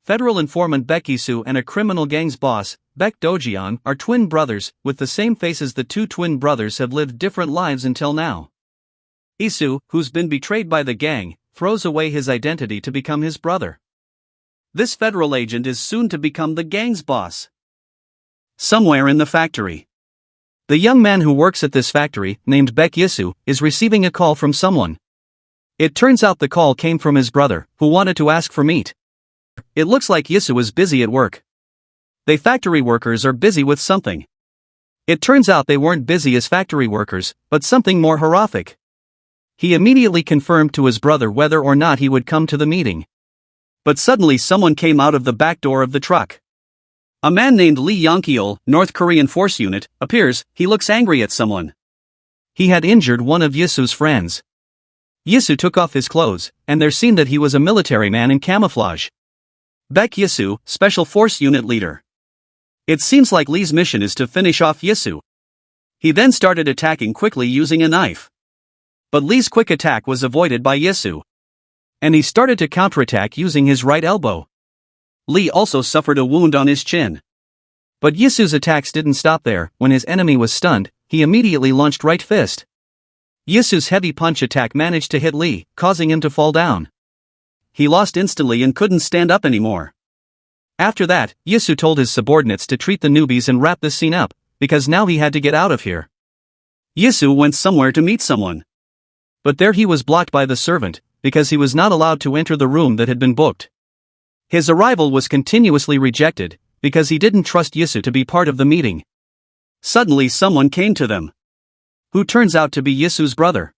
Federal informant Baek Yisu and a criminal gang's boss, Baek Dojian, are twin brothers, with the same faces. The two twin brothers have lived different lives until now. Yisu, who's been betrayed by the gang, throws away his identity to become his brother. This federal agent is soon to become the gang's boss. Somewhere in the factory, the young man who works at this factory, named Baek Yisu, is receiving a call from someone. It turns out the call came from his brother, who wanted to ask for meat. It looks like Yisu is busy at work. The factory workers are busy with something. It turns out they weren't busy as factory workers, but something more horrific. He immediately confirmed to his brother whether or not he would come to the meeting. But suddenly someone came out of the back door of the truck. A man named Lee Yong-keol, North Korean Force Unit, appears. He looks angry at someone. He had injured one of Yisu's friends. Yisu took off his clothes, and there's seen that he was a military man in camouflage. Baek Yisu, Special Force Unit leader. It seems like Lee's mission is to finish off Yisu. He then started attacking quickly using a knife. But Lee's quick attack was avoided by Yisu. And he started to counterattack using his right elbow. Lee also suffered a wound on his chin. But Yisu's attacks didn't stop there. When his enemy was stunned, he immediately launched right fist. Yisu's heavy punch attack managed to hit Lee, causing him to fall down. He lost instantly and couldn't stand up anymore. After that, Yisu told his subordinates to treat the newbies and wrap this scene up, because now he had to get out of here. Yisu went somewhere to meet someone. But there he was blocked by the servant, because he was not allowed to enter the room that had been booked. His arrival was continuously rejected, because he didn't trust Yisu to be part of the meeting. Suddenly someone came to them, who turns out to be Yisu's brother.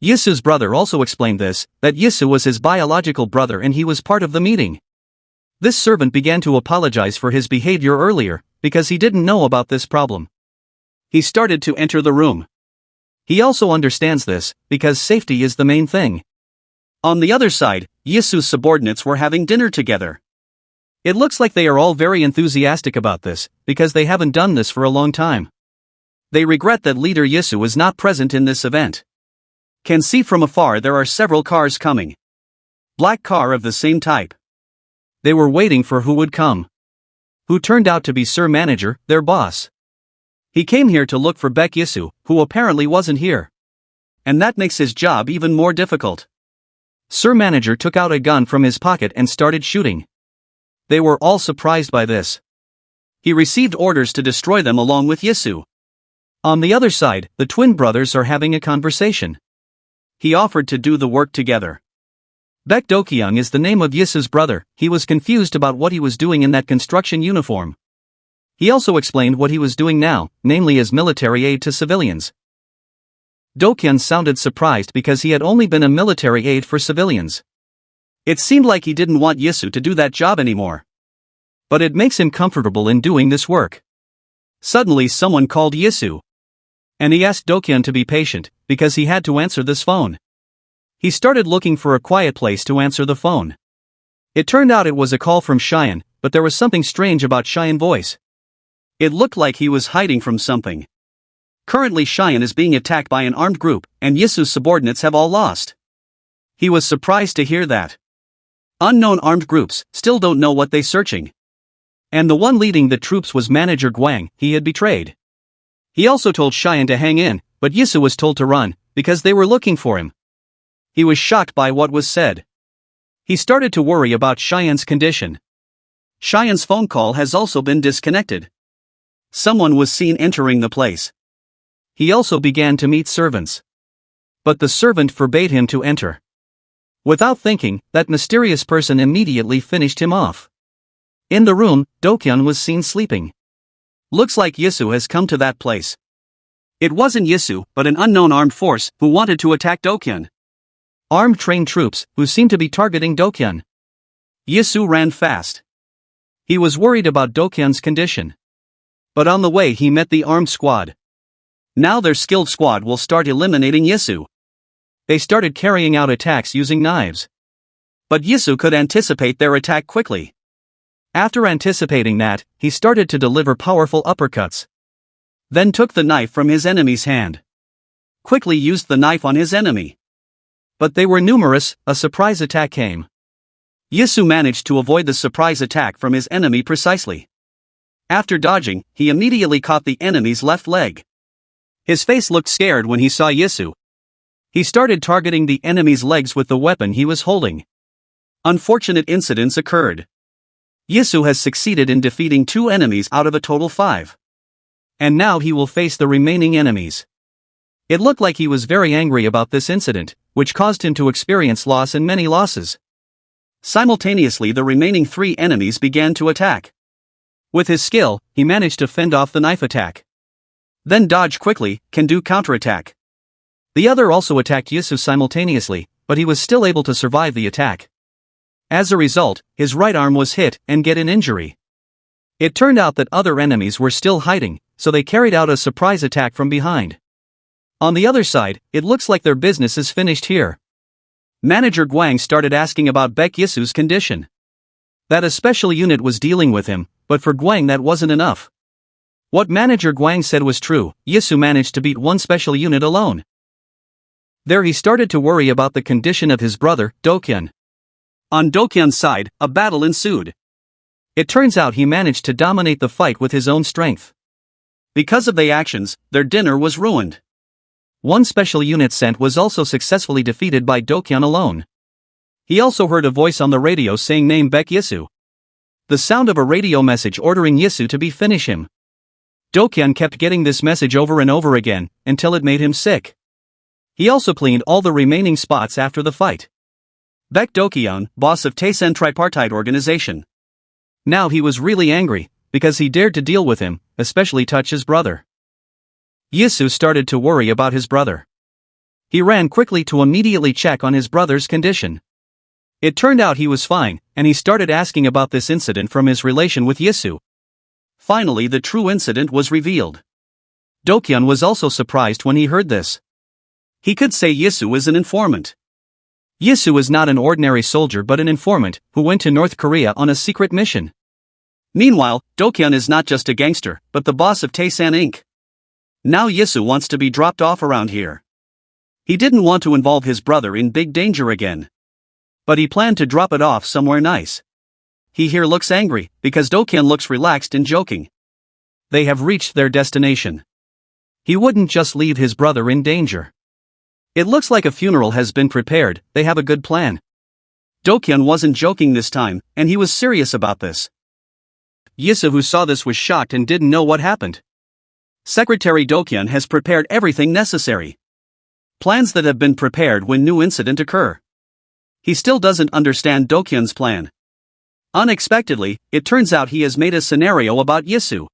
Yisu's brother also explained this, that Yisu was his biological brother and he was part of the meeting. This servant began to apologize for his behavior earlier, because he didn't know about this problem. He started to enter the room. He also understands this, because safety is the main thing. On the other side, Yisu's subordinates were having dinner together. It looks like they are all very enthusiastic about this, because they haven't done this for a long time. They regret that leader Yisu was not present in this event. Can see from afar there are several cars coming. Black car of the same type. They were waiting for who would come. Who turned out to be Sir Manager, their boss. He came here to look for Baek Yisu, who apparently wasn't here. And that makes his job even more difficult. Sir Manager took out a gun from his pocket and started shooting. They were all surprised by this. He received orders to destroy them along with Yisu. On the other side, the twin brothers are having a conversation. He offered to do the work together. Baek Dokyung is the name of Yisu's brother. He was confused about what he was doing in that construction uniform. He also explained what he was doing now, namely as military aid to civilians. Dokyun sounded surprised because he had only been a military aid for civilians. It seemed like he didn't want Yisu to do that job anymore. But it makes him comfortable in doing this work. Suddenly someone called Yisu. And he asked Dokyun to be patient, because he had to answer this phone. He started looking for a quiet place to answer the phone. It turned out it was a call from Cheyenne, but there was something strange about Cheyenne's voice. It looked like he was hiding from something. Currently Cheyenne is being attacked by an armed group, and Yisu's subordinates have all lost. He was surprised to hear that. Unknown armed groups still don't know what they're searching. And the one leading the troops was Manager Guang. He had betrayed. He also told Cheyenne to hang in, but Yisu was told to run, because they were looking for him. He was shocked by what was said. He started to worry about Cheyenne's condition. Cheyenne's phone call has also been disconnected. Someone was seen entering the place. He also began to meet servants. But the servant forbade him to enter. Without thinking, that mysterious person immediately finished him off. In the room, Dokyun was seen sleeping. Looks like Yisu has come to that place. It wasn't Yisu, but an unknown armed force who wanted to attack Dokyun. Armed trained troops who seemed to be targeting Dokyun. Yisu ran fast. He was worried about Dokyun's condition. But on the way he met the armed squad. Now their skilled squad will start eliminating Yisu. They started carrying out attacks using knives. But Yisu could anticipate their attack quickly. After anticipating that, he started to deliver powerful uppercuts. Then took the knife from his enemy's hand. Quickly used the knife on his enemy. But they were numerous. A surprise attack came. Yisu managed to avoid the surprise attack from his enemy precisely. After dodging, he immediately caught the enemy's left leg. His face looked scared when he saw Yisu. He started targeting the enemy's legs with the weapon he was holding. Unfortunate incidents occurred. Yisu has succeeded in defeating 2 enemies out of a total 5. And now he will face the remaining enemies. It looked like he was very angry about this incident, which caused him to experience loss and many losses. Simultaneously, the remaining 3 enemies began to attack. With his skill, he managed to fend off the knife attack. Then dodge quickly, can do counterattack. The other also attacked Yisu simultaneously, but he was still able to survive the attack. As a result, his right arm was hit and get an injury. It turned out that other enemies were still hiding, so they carried out a surprise attack from behind. On the other side, it looks like their business is finished here. Manager Guang started asking about Baek Yisu's condition. That a special unit was dealing with him, but for Guang that wasn't enough. What Manager Guang said was true, Yisu managed to beat 1 special unit alone. There he started to worry about the condition of his brother, Dokyeon. On Dokyeon's side, a battle ensued. It turns out he managed to dominate the fight with his own strength. Because of the actions, their dinner was ruined. 1 special unit sent was also successfully defeated by Dokyeon alone. He also heard a voice on the radio saying name Baek Yisu. The sound of a radio message ordering Yisu to finish him. Dokyeon kept getting this message over and over again, until it made him sick. He also cleaned all the remaining spots after the fight. Baek Dokyeon, boss of Taisen Tripartite Organization. Now he was really angry, because he dared to deal with him, especially touch his brother. Yisu started to worry about his brother. He ran quickly to immediately check on his brother's condition. It turned out he was fine, and he started asking about this incident from his relation with Yisu. Finally, the true incident was revealed. Dokyeon was also surprised when he heard this. He could say Yisu is an informant. Yisu is not an ordinary soldier but an informant, who went to North Korea on a secret mission. Meanwhile, Dokyeon is not just a gangster, but the boss of Taisen Inc. Now Yisu wants to be dropped off around here. He didn't want to involve his brother in big danger again. But he planned to drop it off somewhere nice. He here looks angry, because Dokyeon looks relaxed and joking. They have reached their destination. He wouldn't just leave his brother in danger. It looks like a funeral has been prepared, they have a good plan. Dokyeon wasn't joking this time, and he was serious about this. Yisu, who saw this, was shocked and didn't know what happened. Secretary Dokyeon has prepared everything necessary. Plans that have been prepared when new incident occur. He still doesn't understand Dokyeon's plan. Unexpectedly, it turns out he has made a scenario about Yisu.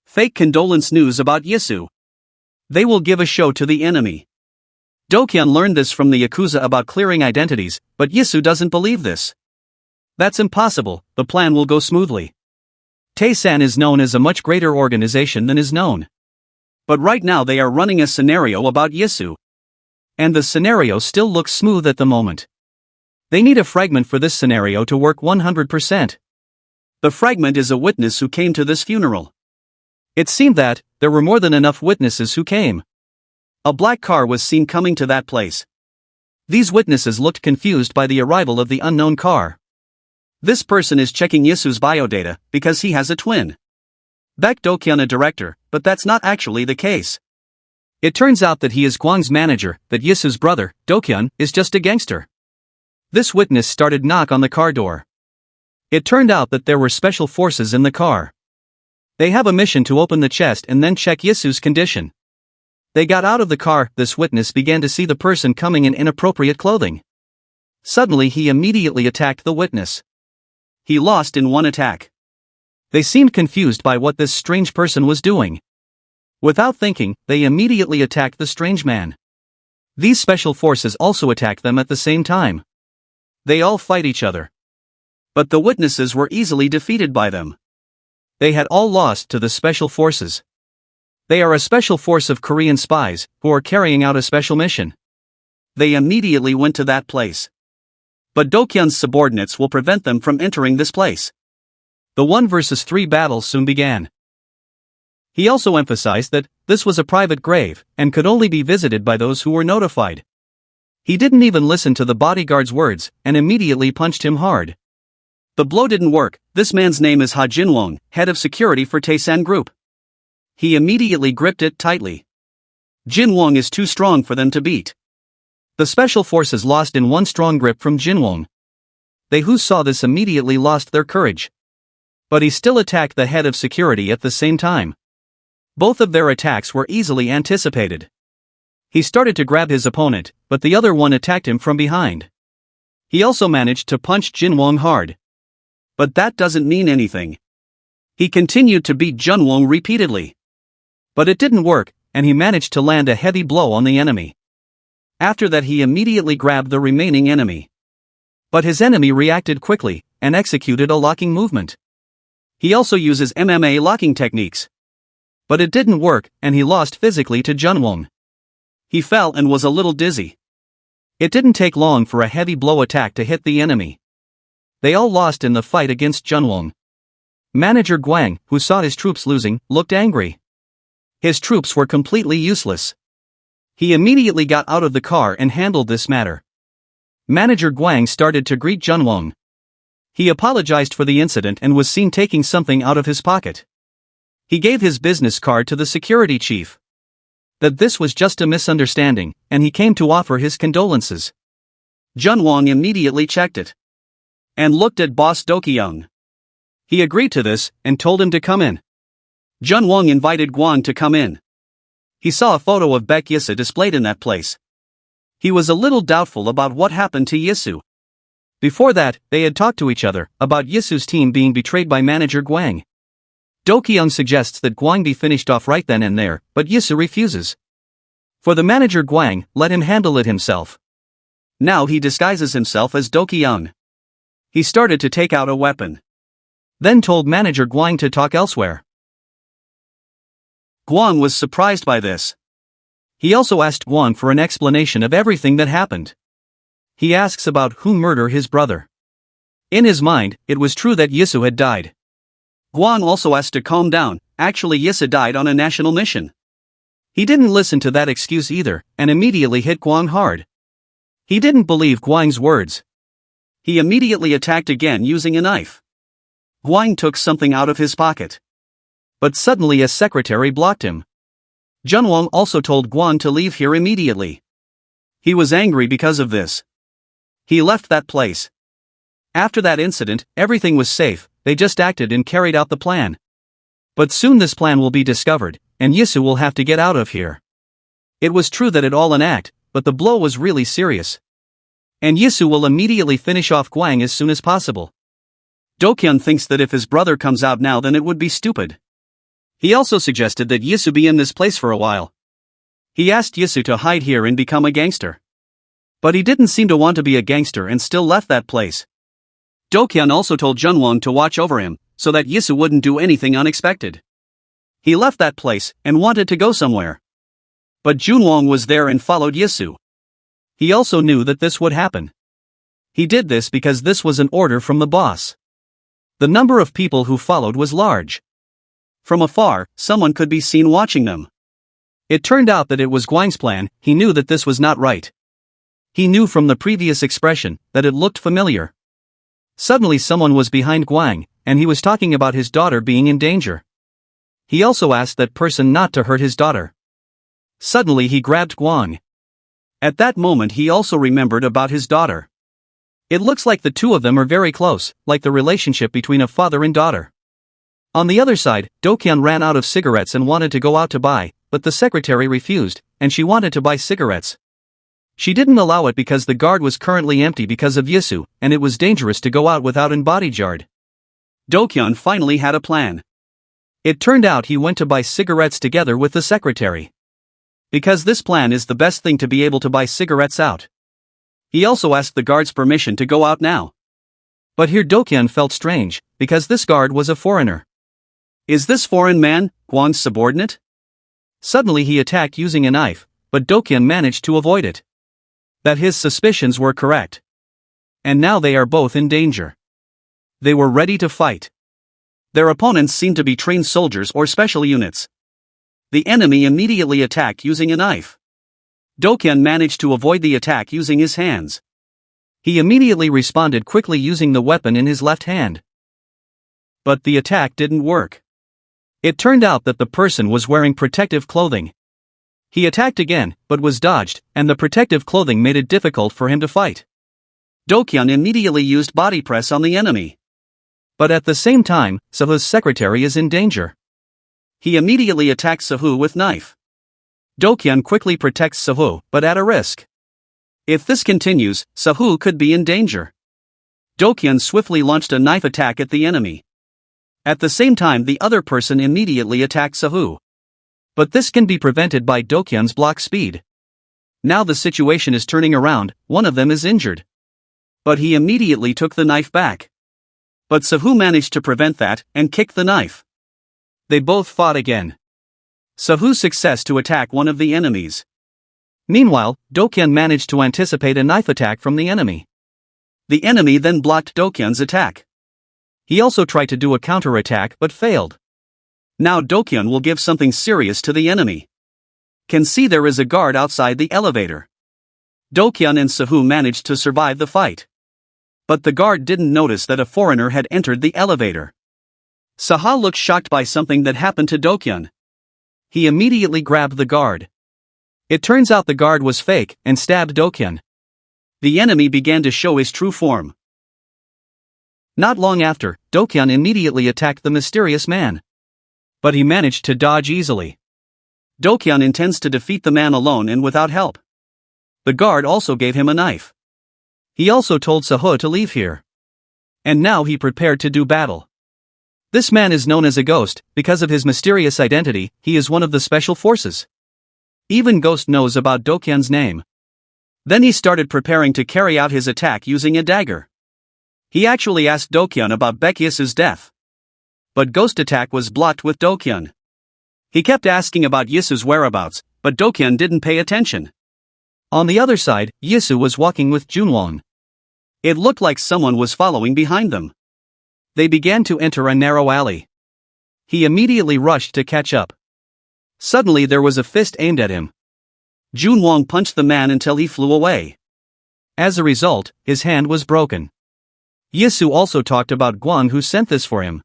Fake condolence news about Yisu. They will give a show to the enemy. Dokyeon learned this from the Yakuza about clearing identities, but Yisu doesn't believe this. That's impossible, the plan will go smoothly. Taisen is known as a much greater organization than is known. But right now they are running a scenario about Yisu. And the scenario still looks smooth at the moment. They need a fragment for this scenario to work 100%. The fragment is a witness who came to this funeral. It seemed that there were more than enough witnesses who came. A black car was seen coming to that place. These witnesses looked confused by the arrival of the unknown car. This person is checking Yisu's biodata, because he has a twin. Baek Dokyeon, a director, but that's not actually the case. It turns out that he is Kwang's manager, that Yisu's brother, Dokyeon, is just a gangster. This witness started knock on the car door. It turned out that there were special forces in the car. They have a mission to open the chest and then check Yisu's condition. They got out of the car. This witness began to see the person coming in inappropriate clothing. Suddenly he immediately attacked the witness. He lost in one attack. They seemed confused by what this strange person was doing. Without thinking, they immediately attacked the strange man. These special forces also attacked them at the same time. They all fight each other. But the witnesses were easily defeated by them. They had all lost to the special forces. They are a special force of Korean spies, who are carrying out a special mission. They immediately went to that place. But Dokyeon's subordinates will prevent them from entering this place. The 1 versus 3 battle soon began. He also emphasized that this was a private grave, and could only be visited by those who were notified. He didn't even listen to the bodyguard's words, and immediately punched him hard. The blow didn't work. This man's name is Ha Jinwong, head of security for Taesan Group. He immediately gripped it tightly. Jinwong is too strong for them to beat. The special forces lost in one strong grip from Jinwong. They who saw this immediately lost their courage. But he still attacked the head of security at the same time. Both of their attacks were easily anticipated. He started to grab his opponent, but the other one attacked him from behind. He also managed to punch Jinwong hard. But that doesn't mean anything. He continued to beat Jinwong repeatedly. But it didn't work, and he managed to land a heavy blow on the enemy. After that he immediately grabbed the remaining enemy. But his enemy reacted quickly, and executed a locking movement. He also uses MMA locking techniques. But it didn't work, and he lost physically to Jinwong. He fell and was a little dizzy. It didn't take long for a heavy blow attack to hit the enemy. They all lost in the fight against Jinwong. Manager Guang, who saw his troops losing, looked angry. His troops were completely useless. He immediately got out of the car and handled this matter. Manager Guang started to greet Jinwong. He apologized for the incident and was seen taking something out of his pocket. He gave his business card to the security chief. That this was just a misunderstanding, and he came to offer his condolences. Jinwong immediately checked it. And looked at boss Dokyung. He agreed to this, and told him to come in. Jinwong invited Guang to come in. He saw a photo of Baek Yisu displayed in that place. He was a little doubtful about what happened to Yisu. Before that, they had talked to each other about Yisu's team being betrayed by manager Guang. Do-kyung suggests that Guang be finished off right then and there, but Yisu refuses. For the manager Guang, let him handle it himself. Now he disguises himself as Do-kyung. He started to take out a weapon. Then told manager Guang to talk elsewhere. Guang was surprised by this. He also asked Guang for an explanation of everything that happened. He asks about who murdered his brother. In his mind, it was true that Yisu had died. Guang also asked to calm down. Actually, Yisu died on a national mission. He didn't listen to that excuse either, and immediately hit Guang hard. He didn't believe Guang's words. He immediately attacked again using a knife. Guang took something out of his pocket. But suddenly a secretary blocked him. Jinwong also told Guang to leave here immediately. He was angry because of this. He left that place. After that incident, everything was safe. They just acted and carried out the plan. But soon this plan will be discovered, and Yisu will have to get out of here. It was true that it all an act, but the blow was really serious. And Yisu will immediately finish off Guang as soon as possible. Do-kyung thinks that if his brother comes out now then it would be stupid. He also suggested that Yisu be in this place for a while. He asked Yisu to hide here and become a gangster. But he didn't seem to want to be a gangster and still left that place. Do-kyung also told Jinwong to watch over him, so that Yisu wouldn't do anything unexpected. He left that place, and wanted to go somewhere. But Jinwong was there and followed Yisu. He also knew that this would happen. He did this because this was an order from the boss. The number of people who followed was large. From afar, someone could be seen watching them. It turned out that it was Guang's plan. He knew that this was not right. He knew from the previous expression that it looked familiar. Suddenly someone was behind Guang, and he was talking about his daughter being in danger. He also asked that person not to hurt his daughter. Suddenly he grabbed Guang. At that moment he also remembered about his daughter. It looks like the two of them are very close, like the relationship between a father and daughter. On the other side, Do-kyung ran out of cigarettes and wanted to go out to buy, but the secretary refused, and she wanted to buy cigarettes. She didn't allow it because the guard was currently empty because of Yisu, and it was dangerous to go out without an bodyguard. Do-kyung finally had a plan. It turned out he went to buy cigarettes together with the secretary. Because this plan is the best thing to be able to buy cigarettes out. He also asked the guard's permission to go out now. But here Do-kyung felt strange, because this guard was a foreigner. Is this foreign man Guang's subordinate? Suddenly he attacked using a knife, but Do-kyung managed to avoid it. That his suspicions were correct. And now they are both in danger. They were ready to fight. Their opponents seemed to be trained soldiers or special units. The enemy immediately attacked using a knife. Dokyeon managed to avoid the attack using his hands. He immediately responded quickly using the weapon in his left hand. But the attack didn't work. It turned out that the person was wearing protective clothing. He attacked again, but was dodged, and the protective clothing made it difficult for him to fight. Dokyeon immediately used body press on the enemy. But at the same time, Sehu's secretary is in danger. He immediately attacks Sehu with knife. Dokyeon quickly protects Sehu, but at a risk. If this continues, Sehu could be in danger. Dokyeon swiftly launched a knife attack at the enemy. At the same time, the other person immediately attacked Sehu. But this can be prevented by Dokyeon's block speed. Now the situation is turning around, one of them is injured. But he immediately took the knife back. But Sehu managed to prevent that, and kicked the knife. They both fought again. Sehu's success to attack one of the enemies. Meanwhile, Dokyeon managed to anticipate a knife attack from the enemy. The enemy then blocked Dokyeon's attack. He also tried to do a counter-attack but failed. Now Dokyeon will give something serious to the enemy. Can see there is a guard outside the elevator. Dokyeon and Sehu managed to survive the fight. But the guard didn't notice that a foreigner had entered the elevator. Sehu looked shocked by something that happened to Dokyeon. He immediately grabbed the guard. It turns out the guard was fake and stabbed Dokyeon. The enemy began to show his true form. Not long after, Dokyeon immediately attacked the mysterious man. But he managed to dodge easily. Dokyeon intends to defeat the man alone and without help. The guard also gave him a knife. He also told Sehu to leave here. And now he prepared to do battle. This man is known as a ghost, because of his mysterious identity. He is one of the special forces. Even Ghost knows about Dokyeon's name. Then he started preparing to carry out his attack using a dagger. He actually asked Dokyeon about Baekhyasu's death. But Ghost attack was blocked with Dokyeon. He kept asking about Yisu's whereabouts, but Dokyeon didn't pay attention. On the other side, Yisu was walking with Junwon. It looked like someone was following behind them. They began to enter a narrow alley. He immediately rushed to catch up. Suddenly there was a fist aimed at him. Junwon punched the man until he flew away. As a result, his hand was broken. Yisu also talked about Gwon, who sent this for him.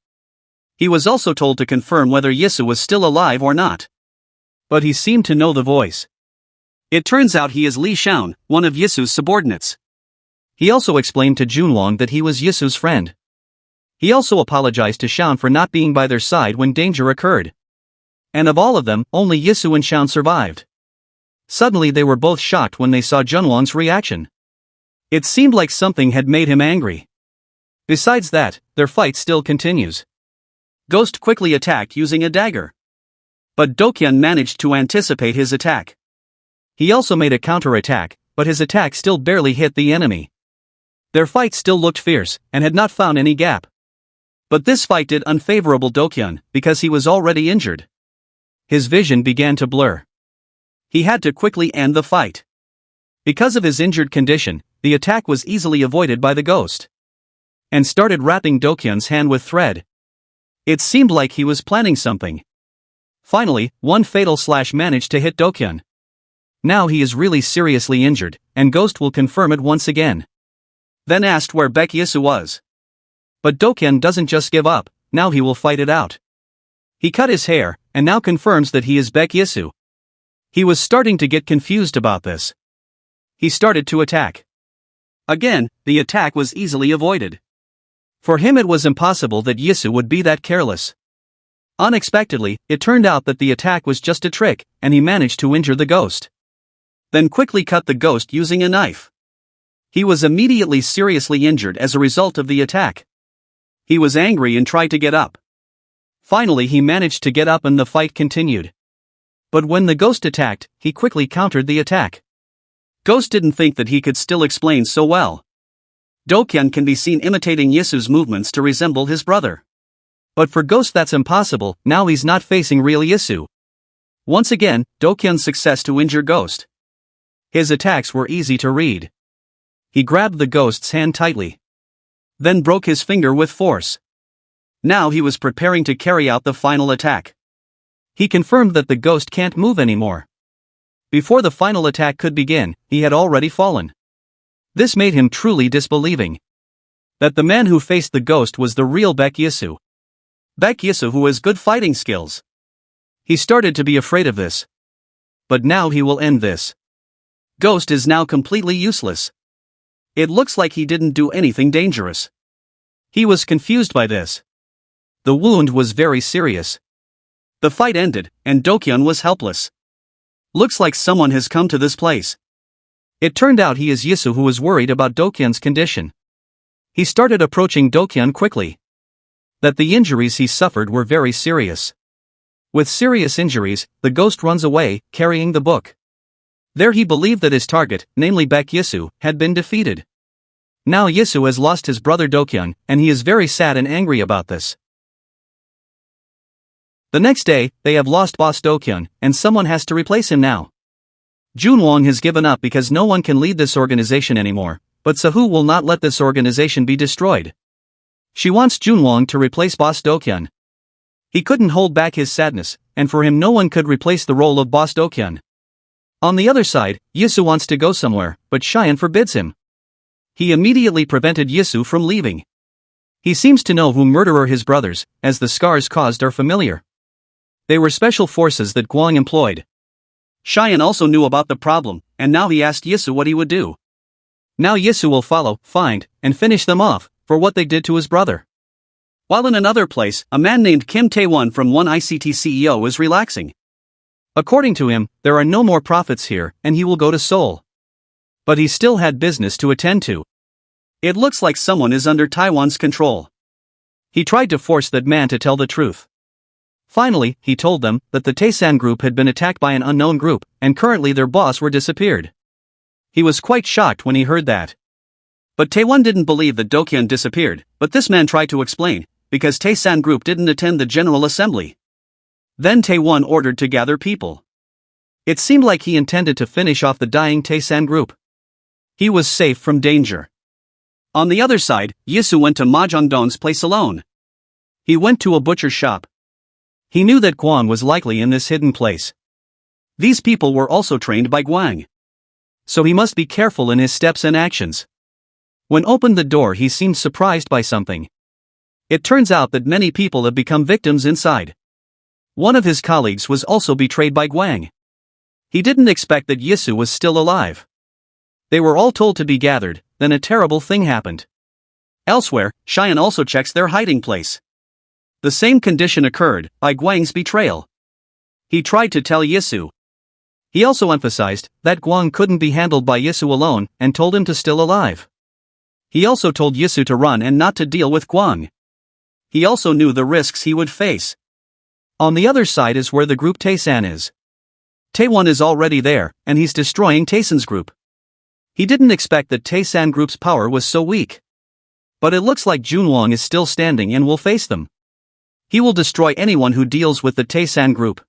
He was also told to confirm whether Yisu was still alive or not. But he seemed to know the voice. It turns out he is Li Shaon, one of Yisu's subordinates. He also explained to Junwon that he was Yisu's friend. He also apologized to Shaon for not being by their side when danger occurred. And of all of them, only Yisu and Shaon survived. Suddenly they were both shocked when they saw Junwon's reaction. It seemed like something had made him angry. Besides that, their fight still continues. Ghost quickly attacked using a dagger. But Dokyeon managed to anticipate his attack. He also made a counter-attack, but his attack still barely hit the enemy. Their fight still looked fierce, and had not found any gap. But this fight did unfavorable Dokyeon, because he was already injured. His vision began to blur. He had to quickly end the fight. Because of his injured condition, the attack was easily avoided by the ghost. And started wrapping Dokyeon's hand with thread. It seemed like he was planning something. Finally, one fatal slash managed to hit Dokyeon. Now he is really seriously injured, and Ghost will confirm it once again. Then asked where Baekhyasu's was. But Dokyeon doesn't just give up, now he will fight it out. He cut his hair, and now confirms that he is Baekhyasu's. He was starting to get confused about this. He started to attack. Again, the attack was easily avoided. For him it was impossible that Yisu would be that careless. Unexpectedly, it turned out that the attack was just a trick, and he managed to injure the ghost. Then quickly cut the ghost using a knife. He was immediately seriously injured as a result of the attack. He was angry and tried to get up. Finally he managed to get up and the fight continued. But when the ghost attacked, he quickly countered the attack. Ghost didn't think that he could still explain so well. Dokyeon can be seen imitating Yisu's movements to resemble his brother. But for Ghost that's impossible, now he's not facing real Yisu. Once again, Dokyeon's success to injure Ghost. His attacks were easy to read. He grabbed the Ghost's hand tightly. Then broke his finger with force. Now he was preparing to carry out the final attack. He confirmed that the Ghost can't move anymore. Before the final attack could begin, he had already fallen. This made him truly disbelieving that the man who faced the ghost was the real Baek Yisu. Baek Yisu, who has good fighting skills. He started to be afraid of this. But now he will end this. Ghost is now completely useless. It looks like he didn't do anything dangerous. He was confused by this. The wound was very serious. The fight ended, and Dokyeon was helpless. Looks like someone has come to this place. It turned out he is Yisu, who was worried about Dokyeon's condition. He started approaching Dokyeon quickly. That the injuries he suffered were very serious. With serious injuries, the ghost runs away, carrying the book. There he believed that his target, namely Baek Yisu, had been defeated. Now Yisu has lost his brother Dokyeon, and he is very sad and angry about this. The next day, they have lost boss Dokyeon, and someone has to replace him now. Junwon has given up because no one can lead this organization anymore, but Sahu will not let this organization be destroyed. She wants Junwon to replace boss Dokyeon. He couldn't hold back his sadness, and for him no one could replace the role of boss Dokyeon. On the other side, Yisu wants to go somewhere, but Cheyenne forbids him. He immediately prevented Yisu from leaving. He seems to know who murderer his brothers, as the scars caused are familiar. They were special forces that Gwang employed. Cheyenne also knew about the problem, and now he asked Yisu what he would do. Now Yisu will follow, find, and finish them off, for what they did to his brother. While in another place, a man named Kim Tae-won from One ICT CEO is relaxing. According to him, there are no more profits here, and he will go to Seoul. But he still had business to attend to. It looks like someone is under Taiwan's control. He tried to force that man to tell the truth. Finally, he told them that the Taesan group had been attacked by an unknown group, and currently their boss were disappeared. He was quite shocked when he heard that. But Taewon didn't believe that Dokyeon disappeared, but this man tried to explain, because Taesan group didn't attend the General Assembly. Then Taewon ordered to gather people. It seemed like he intended to finish off the dying Taesan group. He was safe from danger. On the other side, Yisu went to Ma Jongdong's place alone. He went to a butcher's shop. He knew that Gwang was likely in this hidden place. These people were also trained by Gwang. So he must be careful in his steps and actions. When opened the door, he seemed surprised by something. It turns out that many people have become victims inside. One of his colleagues was also betrayed by Gwang. He didn't expect that Yisu was still alive. They were all told to be gathered, then a terrible thing happened. Elsewhere, Cheyenne also checks their hiding place. The same condition occurred, by Gwang's betrayal. He tried to tell Yisu. He also emphasized that Gwang couldn't be handled by Yisu alone, and told him to still alive. He also told Yisu to run and not to deal with Gwang. He also knew the risks he would face. On the other side is where the group Taesan is. Taewon is already there, and he's destroying Taesan's group. He didn't expect that Taesan group's power was so weak. But it looks like Junwon is still standing and will face them. He will destroy anyone who deals with the Taesan group.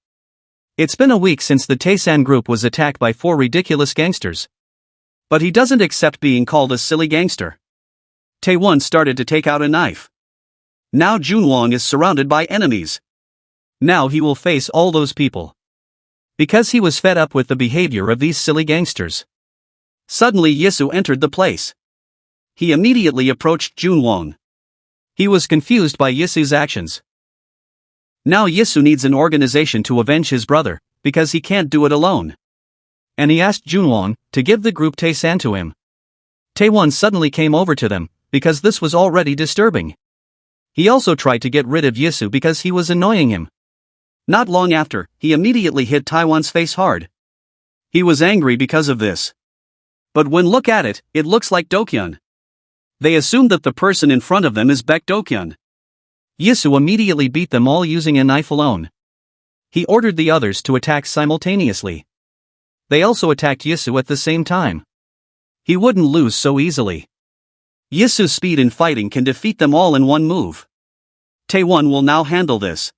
It's been a week since the Taesan group was attacked by 4 ridiculous gangsters. But he doesn't accept being called a silly gangster. Taewon started to take out a knife. Now Junwon is surrounded by enemies. Now he will face all those people. Because he was fed up with the behavior of these silly gangsters. Suddenly Yisu entered the place. He immediately approached Junwon. He was confused by Yisu's actions. Now Yisu needs an organization to avenge his brother, because he can't do it alone. And he asked Junwon to give the group Taesan to him. Taewon suddenly came over to them, because this was already disturbing. He also tried to get rid of Yisu because he was annoying him. Not long after, he immediately hit Taewon's face hard. He was angry because of this. But when look at it, it looks like Dokyeon. They assumed that the person in front of them is Baek Dokyeon. Yisu immediately beat them all using a knife alone. He ordered the others to attack simultaneously. They also attacked Yisu at the same time. He wouldn't lose so easily. Yisu's speed in fighting can defeat them all in one move. Taewon will now handle this.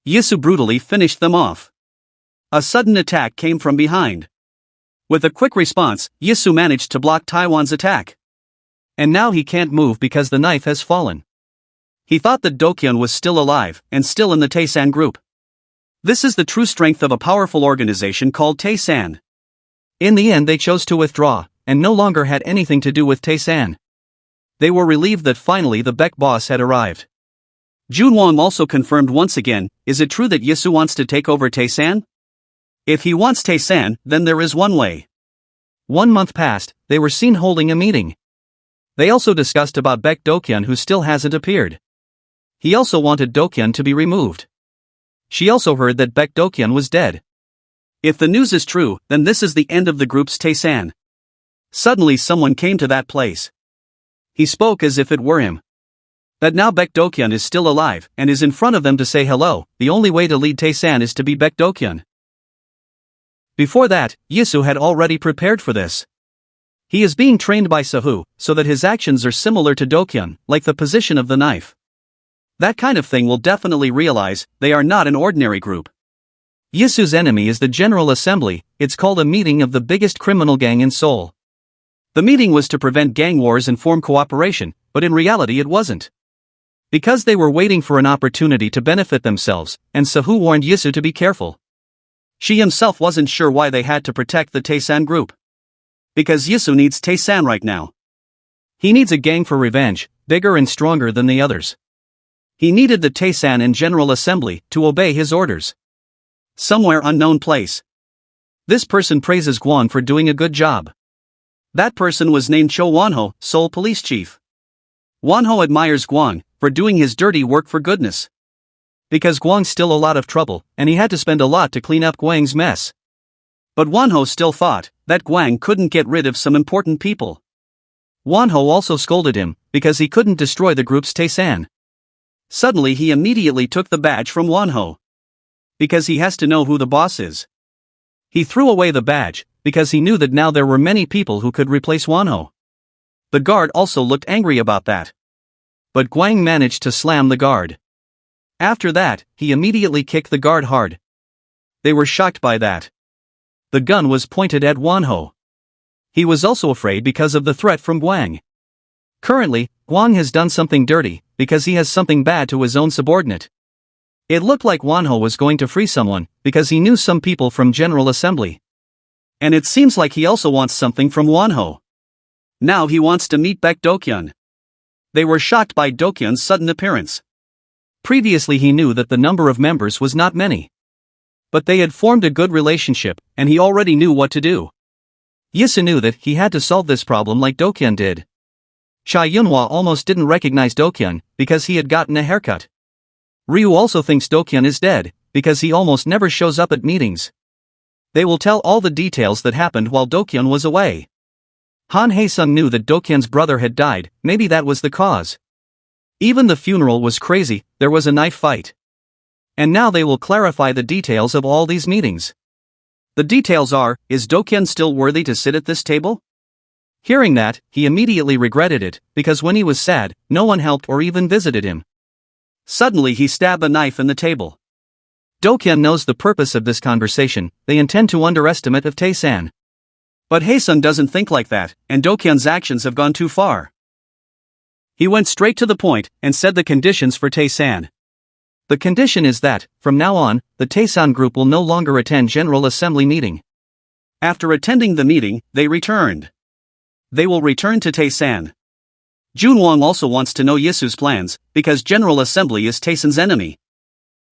Yisu brutally finished them off. A sudden attack came from behind. With a quick response, Yisu managed to block Taewon's attack. And now he can't move because the knife has fallen. He thought that Dokyeon was still alive, and still in the Taesan group. This is the true strength of a powerful organization called Tae-san. In the end they chose to withdraw, and no longer had anything to do with Tae-san. They were relieved that finally the Beck boss had arrived. Junwon also confirmed once again, is it true that Yisu wants to take over Tae-san? If he wants Tae-san, then there is one way. 1 month passed, they were seen holding a meeting. They also discussed about Beck Dokyeon who still hasn't appeared. He also wanted Dokyeon to be removed. She also heard that Beck Dokyeon was dead. If the news is true, then this is the end of the group's Tae-san. Suddenly someone came to that place. He spoke as if it were him. That now Beck Dokyeon is still alive, and is in front of them to say hello, the only way to lead Tae-san is to be Beck Dokyeon. Before that, Yisu had already prepared for this. He is being trained by Sahu, so that his actions are similar to Dokyeon, like the position of the knife. That kind of thing will definitely realize, they are not an ordinary group. Yisu's enemy is the General Assembly, it's called a meeting of the biggest criminal gang in Seoul. The meeting was to prevent gang wars and form cooperation, but in reality it wasn't. Because they were waiting for an opportunity to benefit themselves, and Sahu warned Yisu to be careful. She himself wasn't sure why they had to protect the Tae-san group. Because Yisu needs Tae-san right now. He needs a gang for revenge, bigger and stronger than the others. He needed the Tae-san and General Assembly to obey his orders. Somewhere unknown place. This person praises Gwon for doing a good job. That person was named Cho Wonho, Seoul Police Chief. Wonho admires Gwon for doing his dirty work for goodness. Because Gwang's still a lot of trouble, and he had to spend a lot to clean up Gwang's mess. But Wonho still thought that Gwang couldn't get rid of some important people. Wonho also scolded him because he couldn't destroy the group's Tae-san. Suddenly he immediately took the badge from Wonho. Because he has to know who the boss is. He threw away the badge, because he knew that now there were many people who could replace Wonho. The guard also looked angry about that. But Gwang managed to slam the guard. After that, he immediately kicked the guard hard. They were shocked by that. The gun was pointed at Wonho. He was also afraid because of the threat from Gwang. Currently, Gwang has done something dirty, because he has something bad to his own subordinate. It looked like Wonho was going to free someone, because he knew some people from General Assembly. And it seems like he also wants something from Wonho. Now he wants to meet Beck Dokyeon. They were shocked by Dokyeon's sudden appearance. Previously he knew that the number of members was not many. But they had formed a good relationship, and he already knew what to do. Yisu knew that he had to solve this problem like Dokyeon did. Cha Yunhwa almost didn't recognize Dokyeon, because he had gotten a haircut. Ryu also thinks Dokyeon is dead, because he almost never shows up at meetings. They will tell all the details that happened while Dokyeon was away. Han Hae-sung knew that Dokyeon's brother had died, maybe that was the cause. Even the funeral was crazy, there was a knife fight. And now they will clarify the details of all these meetings. The details are, is Dokyeon still worthy to sit at this table? Hearing that, he immediately regretted it, because when he was sad, no one helped or even visited him. Suddenly he stabbed a knife in the table. Dokyeon knows the purpose of this conversation, they intend to underestimate of Tae-san. But Hae-sung doesn't think like that, and Dokyeon's actions have gone too far. He went straight to the point, and said the conditions for Tae-san. The condition is that, from now on, the Tae-san group will no longer attend General Assembly meeting. After attending the meeting, they returned. They will return to Tae-san. Junwon also wants to know Yisu's plans, because General Assembly is Tae-san's enemy.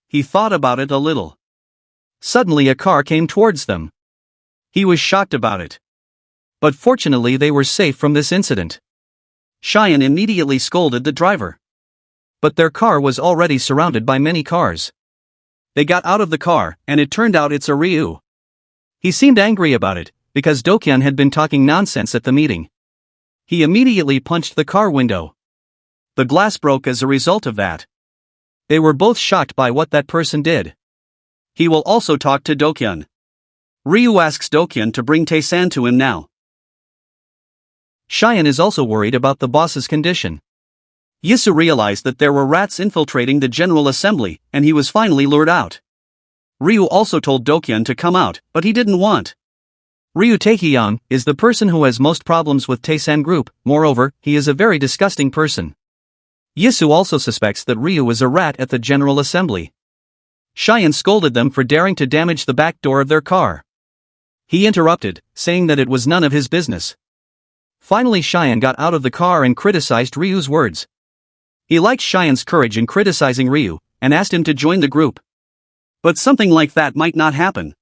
He thought about it a little. Suddenly a car came towards them. He was shocked about it. But fortunately they were safe from this incident. Cheyenne immediately scolded the driver. But their car was already surrounded by many cars. They got out of the car, and it turned out it's a Ryu. He seemed angry about it, because Dokyeon had been talking nonsense at the meeting. He immediately punched the car window. The glass broke as a result of that. They were both shocked by what that person did. He will also talk to Dokyeon. Ryu asks Dokyeon to bring Tae-san to him now. Cheyenne is also worried about the boss's condition. Yisu realized that there were rats infiltrating the General Assembly, and he was finally lured out. Ryu also told Dokyeon to come out, but he didn't want. Ryu Taehyung is the person who has most problems with Tae-san group, moreover, he is a very disgusting person. Yisu also suspects that Ryu is a rat at the General Assembly. Cheyenne scolded them for daring to damage the back door of their car. He interrupted, saying that it was none of his business. Finally, Cheyenne got out of the car and criticized Ryu's words. He liked Cheyenne's courage in criticizing Ryu, and asked him to join the group. But something like that might not happen.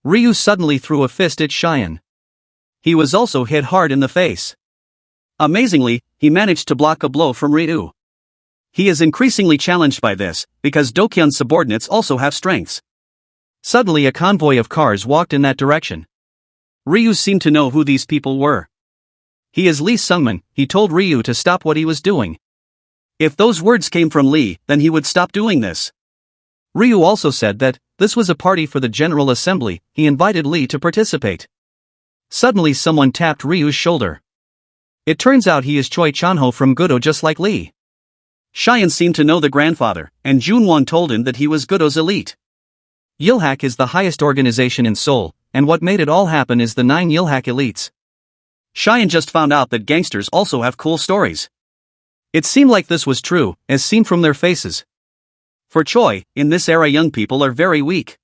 Ryu suddenly threw a fist at Cheyenne. He was also hit hard in the face. Amazingly, he managed to block a blow from Ryu. He is increasingly challenged by this, because Dokyun's subordinates also have strengths. Suddenly a convoy of cars walked in that direction. Ryu seemed to know who these people were. He is Lee Sungman, he told Ryu to stop what he was doing. If those words came from Lee, then he would stop doing this. Ryu also said that this was a party for the General Assembly. He invited Lee to participate. Suddenly someone tapped Ryu's shoulder. It turns out he is Choi Chanho from Gudo, just like Lee. Cheyenne seemed to know the grandfather, and Junwon told him that he was Gudo's elite. Yilhak is the highest organization in Seoul, and what made it all happen is the 9 Yilhak elites. Cheyenne just found out that gangsters also have cool stories. It seemed like this was true, as seen from their faces. For Choi, in this era young people are very weak.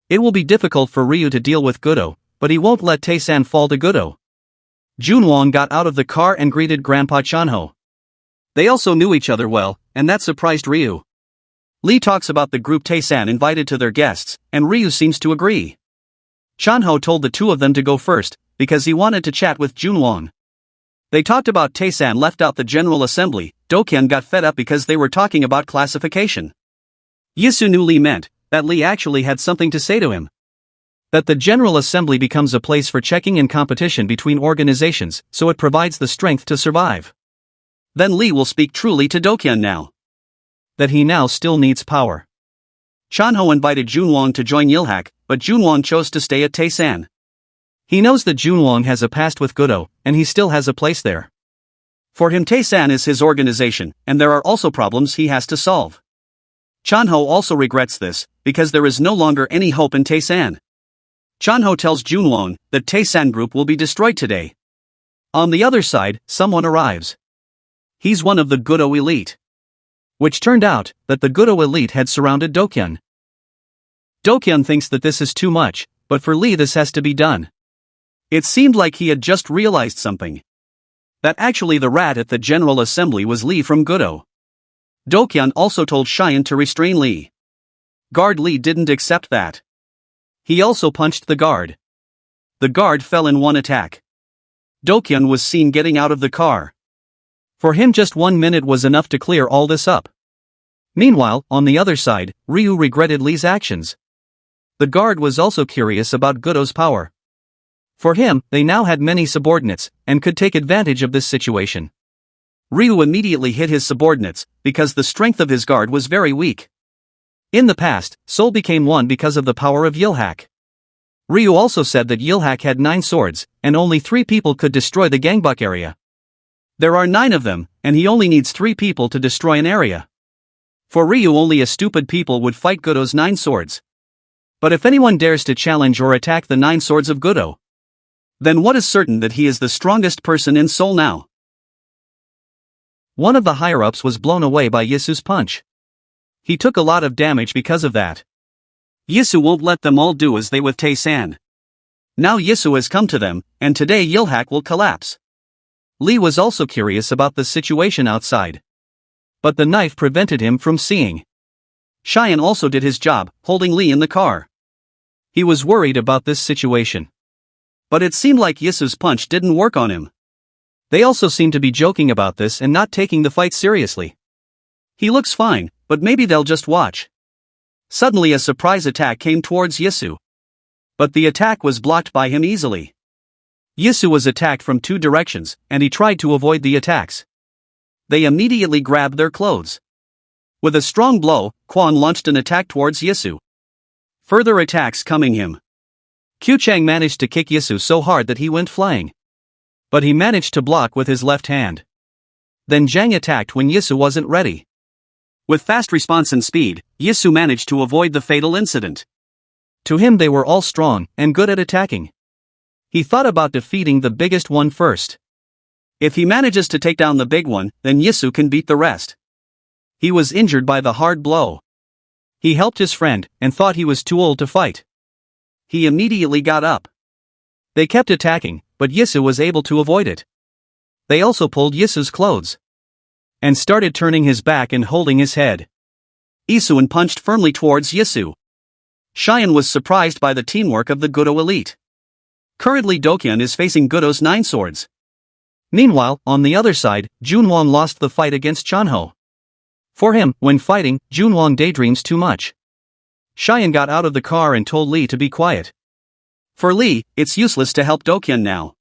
It will be difficult for Ryu to deal with Gudo, but he won't let Tae-san fall to Gudo. Junwon got out of the car and greeted Grandpa Chanho. They also knew each other well, and that surprised Ryu. Lee talks about the group Tae-san invited to their guests, and Ryu seems to agree. Chanho told the two of them to go first, because he wanted to chat with Junwon. They talked about Tae-san left out the General Assembly. Dokyun got fed up because they were talking about classification. Yisu knew Lee meant that Lee actually had something to say to him. That the General Assembly becomes a place for checking and competition between organizations, so it provides the strength to survive. Then Lee will speak truly to Dokyun now. That he now still needs power. Chanho invited Junwon to join Yilhak, but Junwon chose to stay at Tae-san. He knows that Junwon has a past with Gudo, and he still has a place there. For him, Tae-san is his organization, and there are also problems he has to solve. Chanho also regrets this, because there is no longer any hope in Tae-san. Chanho tells Junwon that Tae-san group will be destroyed today. On the other side, someone arrives. He's one of the Gudo elite. Which turned out that the Gudo elite had surrounded Dokyun. Dokyun thinks that this is too much, but for Lee this has to be done. It seemed like he had just realized something. That actually the rat at the General Assembly was Lee from Gudo. Dokyun also told Cheyenne to restrain Lee. Guard Lee didn't accept that. He also punched the guard. The guard fell in one attack. Dokyun was seen getting out of the car. For him, just 1 minute was enough to clear all this up. Meanwhile, on the other side, Ryu regretted Lee's actions. The guard was also curious about Gudo's power. For him, they now had many subordinates, and could take advantage of this situation. Ryu immediately hit his subordinates, because the strength of his guard was very weak. In the past, Seoul became one because of the power of Yilhak. Ryu also said that Yilhak had 9 swords, and only 3 people could destroy the Gangbuk area. There are 9 of them, and he only needs 3 people to destroy an area. For Ryu, only a stupid people would fight Gudo's 9 swords. But if anyone dares to challenge or attack the 9 swords of Gudo, then what is certain that he is the strongest person in Seoul now. One of the higher-ups was blown away by Yisu's punch. He took a lot of damage because of that. Yisu won't let them all do as they with Tae-san. Now Yisu has come to them, and today Yilhak will collapse. Lee was also curious about the situation outside. But the knife prevented him from seeing. Cheyenne also did his job, holding Lee in the car. He was worried about this situation. But it seemed like Yisu's punch didn't work on him. They also seemed to be joking about this and not taking the fight seriously. He looks fine, but maybe they'll just watch. Suddenly a surprise attack came towards Yisu. But the attack was blocked by him easily. Yisu was attacked from 2 directions, and he tried to avoid the attacks. They immediately grabbed their clothes. With a strong blow, Kwon launched an attack towards Yisu. Further attacks coming him. Kyu-chang managed to kick Yisu so hard that he went flying. But he managed to block with his left hand. Then Jang attacked when Yisu wasn't ready. With fast response and speed, Yisu managed to avoid the fatal incident. To him they were all strong and good at attacking. He thought about defeating the biggest one first. If he manages to take down the big one, then Yisu can beat the rest. He was injured by the hard blow. He helped his friend, and thought he was too old to fight. He immediately got up. They kept attacking, but Yisu was able to avoid it. They also pulled Yisu's clothes. And started turning his back and holding his head. Isuan punched firmly towards Yisu. Cheyenne was surprised by the teamwork of the Gudo elite. Currently Dokyeon is facing Gudo's 9 swords. Meanwhile, on the other side, Junwang lost the fight against Chanho. For him, when fighting, Junwang daydreams too much. Cheyenne got out of the car and told Lee to be quiet. For Lee, it's useless to help Dokyeon now.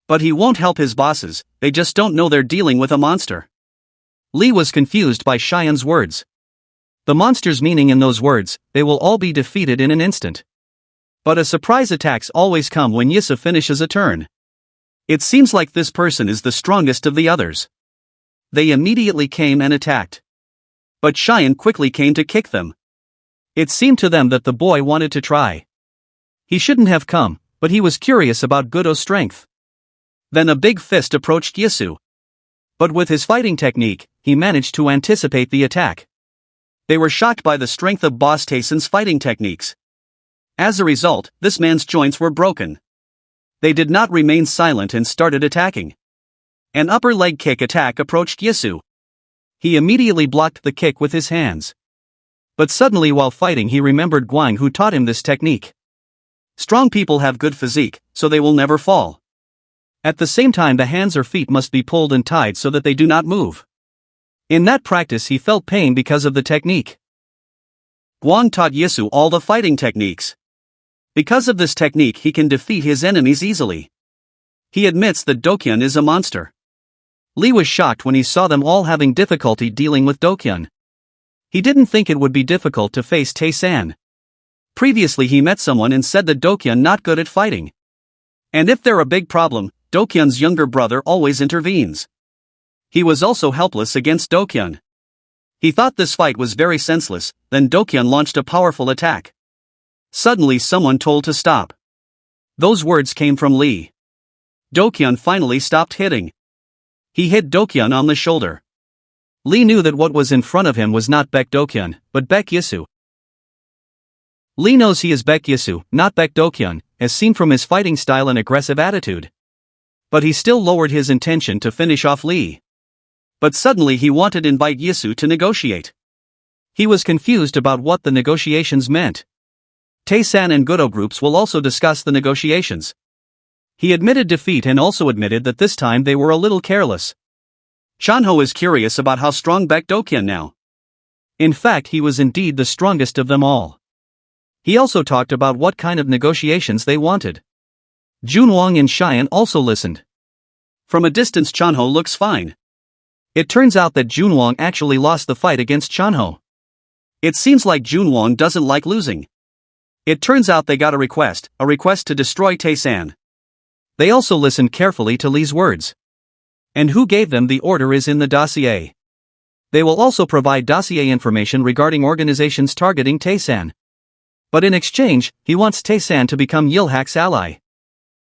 But he won't help his bosses, they just don't know they're dealing with a monster. Lee was confused by Cheyenne's words. The monster's meaning in those words, they will all be defeated in an instant. But a surprise attacks always come when Yisu finishes a turn. It seems like this person is the strongest of the others. They immediately came and attacked. But Cheyenne quickly came to kick them. It seemed to them that the boy wanted to try. He shouldn't have come, but he was curious about Gudo's strength. Then a big fist approached Yisu. But with his fighting technique, he managed to anticipate the attack. They were shocked by the strength of Boss Taeson's fighting techniques. As a result, this man's joints were broken. They did not remain silent and started attacking. An upper leg kick attack approached Yisu. He immediately blocked the kick with his hands. But suddenly while fighting he remembered Guang, who taught him this technique. Strong people have good physique, so they will never fall. At the same time the hands or feet must be pulled and tied so that they do not move. In that practice he felt pain because of the technique. Guang taught Yisu all the fighting techniques. Because of this technique he can defeat his enemies easily. He admits that Dokyeon is a monster. Lee was shocked when he saw them all having difficulty dealing with Dokyeon. He didn't think it would be difficult to face Tae-san. Previously he met someone and said that Dokyeon not good at fighting. And if there a big problem, Dokyeon's younger brother always intervenes. He was also helpless against Dokyeon. He thought this fight was very senseless, then Dokyeon launched a powerful attack. Suddenly someone told to stop. Those words came from Lee. Dokyeon finally stopped hitting. He hit Dokyeon on the shoulder. Lee knew that what was in front of him was not Baek Dokyeon, but Baek Yisu. Lee knows he is Baek Yisu, not Baek Dokyeon, as seen from his fighting style and aggressive attitude. But he still lowered his intention to finish off Lee. But suddenly he wanted to invite Yisu to negotiate. He was confused about what the negotiations meant. Tae-san and Gudo groups will also discuss the negotiations. He admitted defeat and also admitted that this time they were a little careless. Chanho is curious about how strong Baek Dokyeon now. In fact he was indeed the strongest of them all. He also talked about what kind of negotiations they wanted. Junwang and Cheyenne also listened. From a distance Chanho looks fine. It turns out that Junwang actually lost the fight against Chanho. It seems like Junwang doesn't like losing. It turns out they got a request to destroy Tae-san. They also listened carefully to Lee's words. And who gave them the order is in the dossier. They will also provide dossier information regarding organizations targeting Tae-san. But in exchange, he wants Tae-san to become Yilhak's ally.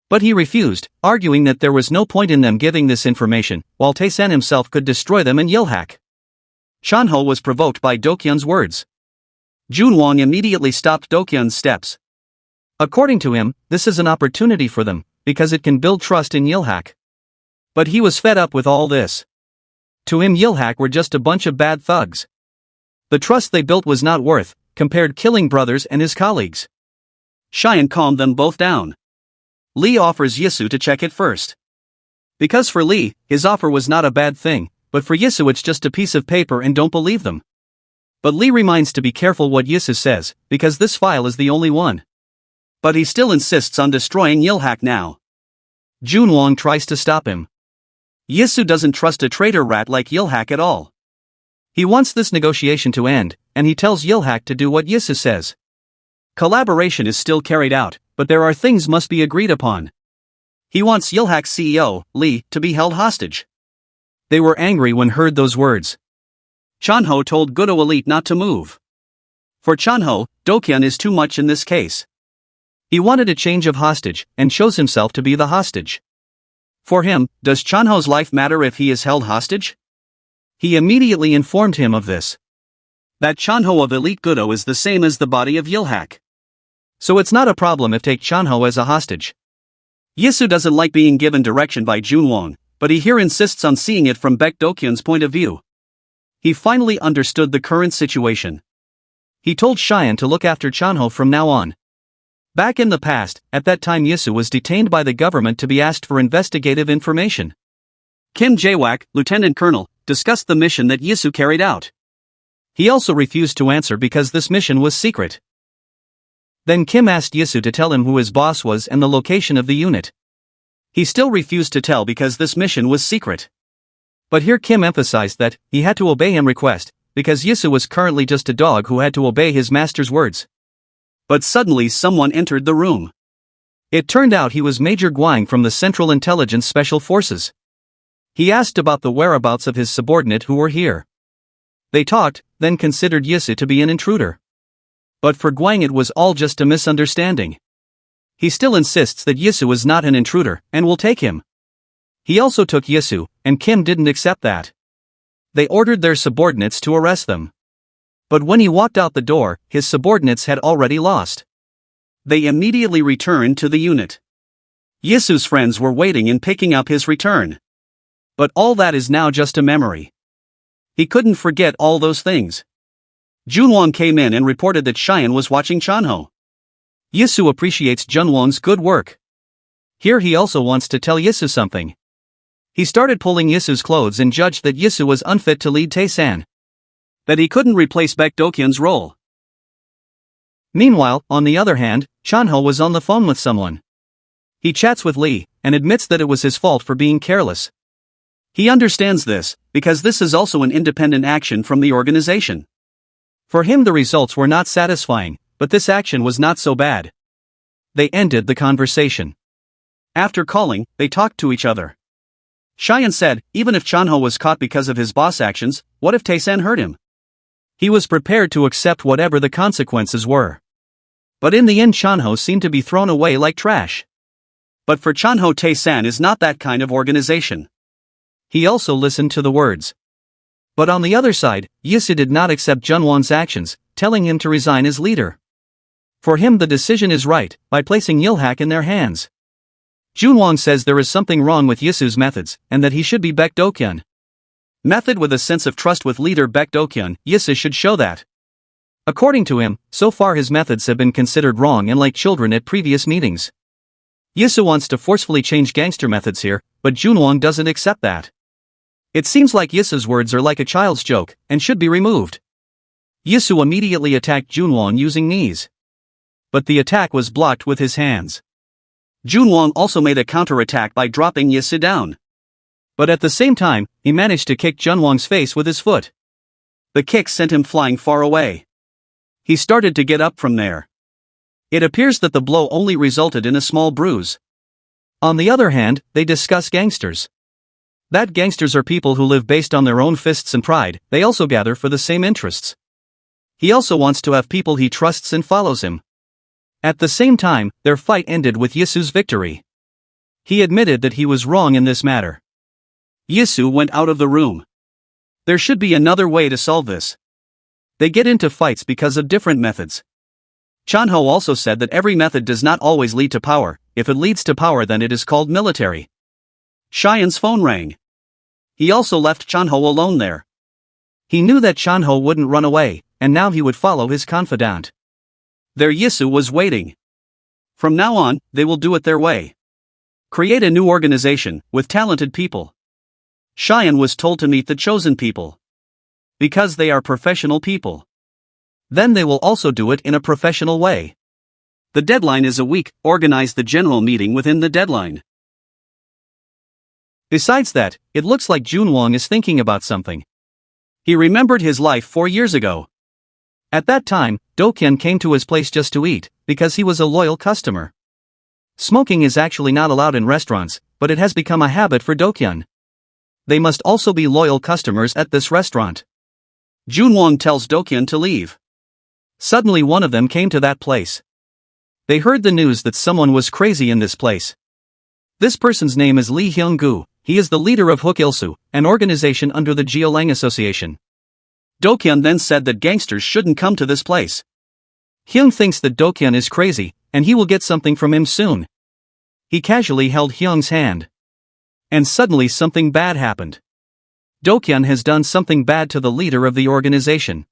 But he refused, arguing that there was no point in them giving this information, while Tae-san himself could destroy them in Yilhak. Chanho was provoked by Dokyeon's words. Junwang immediately stopped Dokyeon's steps. According to him, this is an opportunity for them, because it can build trust in Yilhak. But he was fed up with all this. To him Yilhak were just a bunch of bad thugs. The trust they built was not worth, compared killing brothers and his colleagues. Cheyenne calmed them both down. Lee offers Yisu to check it first. Because for Lee, his offer was not a bad thing, but for Yisu it's just a piece of paper and don't believe them. But Lee reminds to be careful what Yisu says, because this file is the only one. But he still insists on destroying Yilhak now. Junwang tries to stop him. Yisu doesn't trust a traitor rat like Yilhak at all. He wants this negotiation to end, and he tells Yilhak to do what Yisu says. Collaboration is still carried out, but there are things must be agreed upon. He wants Yilhak's CEO, Lee, to be held hostage. They were angry when heard those words. Chanho told Gudo Elite not to move. For Chanho, Dokyeon is too much in this case. He wanted a change of hostage, and chose himself to be the hostage. For him, does Chanho's life matter if he is held hostage? He immediately informed him of this. That Chanho of Elite Gudo is the same as the body of Yilhak. So it's not a problem if take Chanho as a hostage. Yisu doesn't like being given direction by Junwon, but he here insists on seeing it from Baek Dokyun's point of view. He finally understood the current situation. He told Cheyenne to look after Chanho from now on. Back in the past, at that time Yisu was detained by the government to be asked for investigative information. Kim Jae-wak, Lieutenant Colonel, discussed the mission that Yisu carried out. He also refused to answer because this mission was secret. Then Kim asked Yisu to tell him who his boss was and the location of the unit. He still refused to tell because this mission was secret. But here Kim emphasized that he had to obey his request, because Yisu was currently just a dog who had to obey his master's words. But suddenly someone entered the room. It turned out he was Major Guang from the Central Intelligence Special Forces. He asked about the whereabouts of his subordinate who were here. They talked, then considered Yisu to be an intruder. But for Guang it was all just a misunderstanding. He still insists that Yisu is not an intruder, and will take him. He also took Yisu, and Kim didn't accept that. They ordered their subordinates to arrest them. But when he walked out the door, his subordinates had already lost. They immediately returned to the unit. Yisu's friends were waiting and picking up his return. But all that is now just a memory. He couldn't forget all those things. Junwon came in and reported that Cheyenne was watching Chanho. Yisu appreciates Junwon's good work. Here he also wants to tell Yisu something. He started pulling Yisu's clothes and judged that Yisu was unfit to lead Tae-san. That he couldn't replace Baek Dokyun's role. Meanwhile, on the other hand, Chanho was on the phone with someone. He chats with Lee, and admits that it was his fault for being careless. He understands this, because this is also an independent action from the organization. For him the results were not satisfying, but this action was not so bad. They ended the conversation. After calling, they talked to each other. Cheyenne said, even if Chanho was caught because of his boss actions, what if Tae-san hurt him? He was prepared to accept whatever the consequences were. But in the end Chanho seemed to be thrown away like trash. But for Chanho, Tae-san is not that kind of organization. He also listened to the words. But on the other side, Yisu did not accept Junwon's actions, telling him to resign as leader. For him the decision is right, by placing Yilhak in their hands. Junwon says there is something wrong with Yisu's methods, and that he should be Baek Dokyun. Method with a sense of trust with leader Baek Dokyun, Yisu should show that. According to him, so far his methods have been considered wrong and like children at previous meetings. Yisu wants to forcefully change gangster methods here, but Junwon doesn't accept that. It seems like Yisu's words are like a child's joke, and should be removed. Yisu immediately attacked Junwon using knees. But the attack was blocked with his hands. Junwon also made a counter-attack by dropping Yisu down. But at the same time, he managed to kick Junwon's face with his foot. The kick sent him flying far away. He started to get up from there. It appears that the blow only resulted in a small bruise. On the other hand, they discuss gangsters. That gangsters are people who live based on their own fists and pride, they also gather for the same interests. He also wants to have people he trusts and follows him. At the same time, their fight ended with Yisu's victory. He admitted that he was wrong in this matter. Yisu went out of the room. There should be another way to solve this. They get into fights because of different methods. Chanho also said that every method does not always lead to power. If it leads to power then it is called military. Cheyenne's phone rang. He also left Chanho alone there. He knew that Chanho wouldn't run away, and now he would follow his confidant. There Yisu was waiting. From now on, they will do it their way. Create a new organization, with talented people. Cheyenne was told to meet the chosen people. Because they are professional people. Then they will also do it in a professional way. The deadline is a week, organize the general meeting within the deadline. Besides that, it looks like Junwon is thinking about something. He remembered his life 4 years ago. At that time, Dokyun came to his place just to eat, because he was a loyal customer. Smoking is actually not allowed in restaurants, but it has become a habit for Dokyun. They must also be loyal customers at this restaurant. Junwon tells Dokyun to leave. Suddenly one of them came to that place. They heard the news that someone was crazy in this place. This person's name is Lee Hyung-gu, he is the leader of Hook Ilsu, an organization under the Geolang Association. Dokyun then said that gangsters shouldn't come to this place. Hyung thinks that Dokyun is crazy, and he will get something from him soon. He casually held Hyung's hand. And suddenly something bad happened. Dokyun has done something bad to the leader of the organization.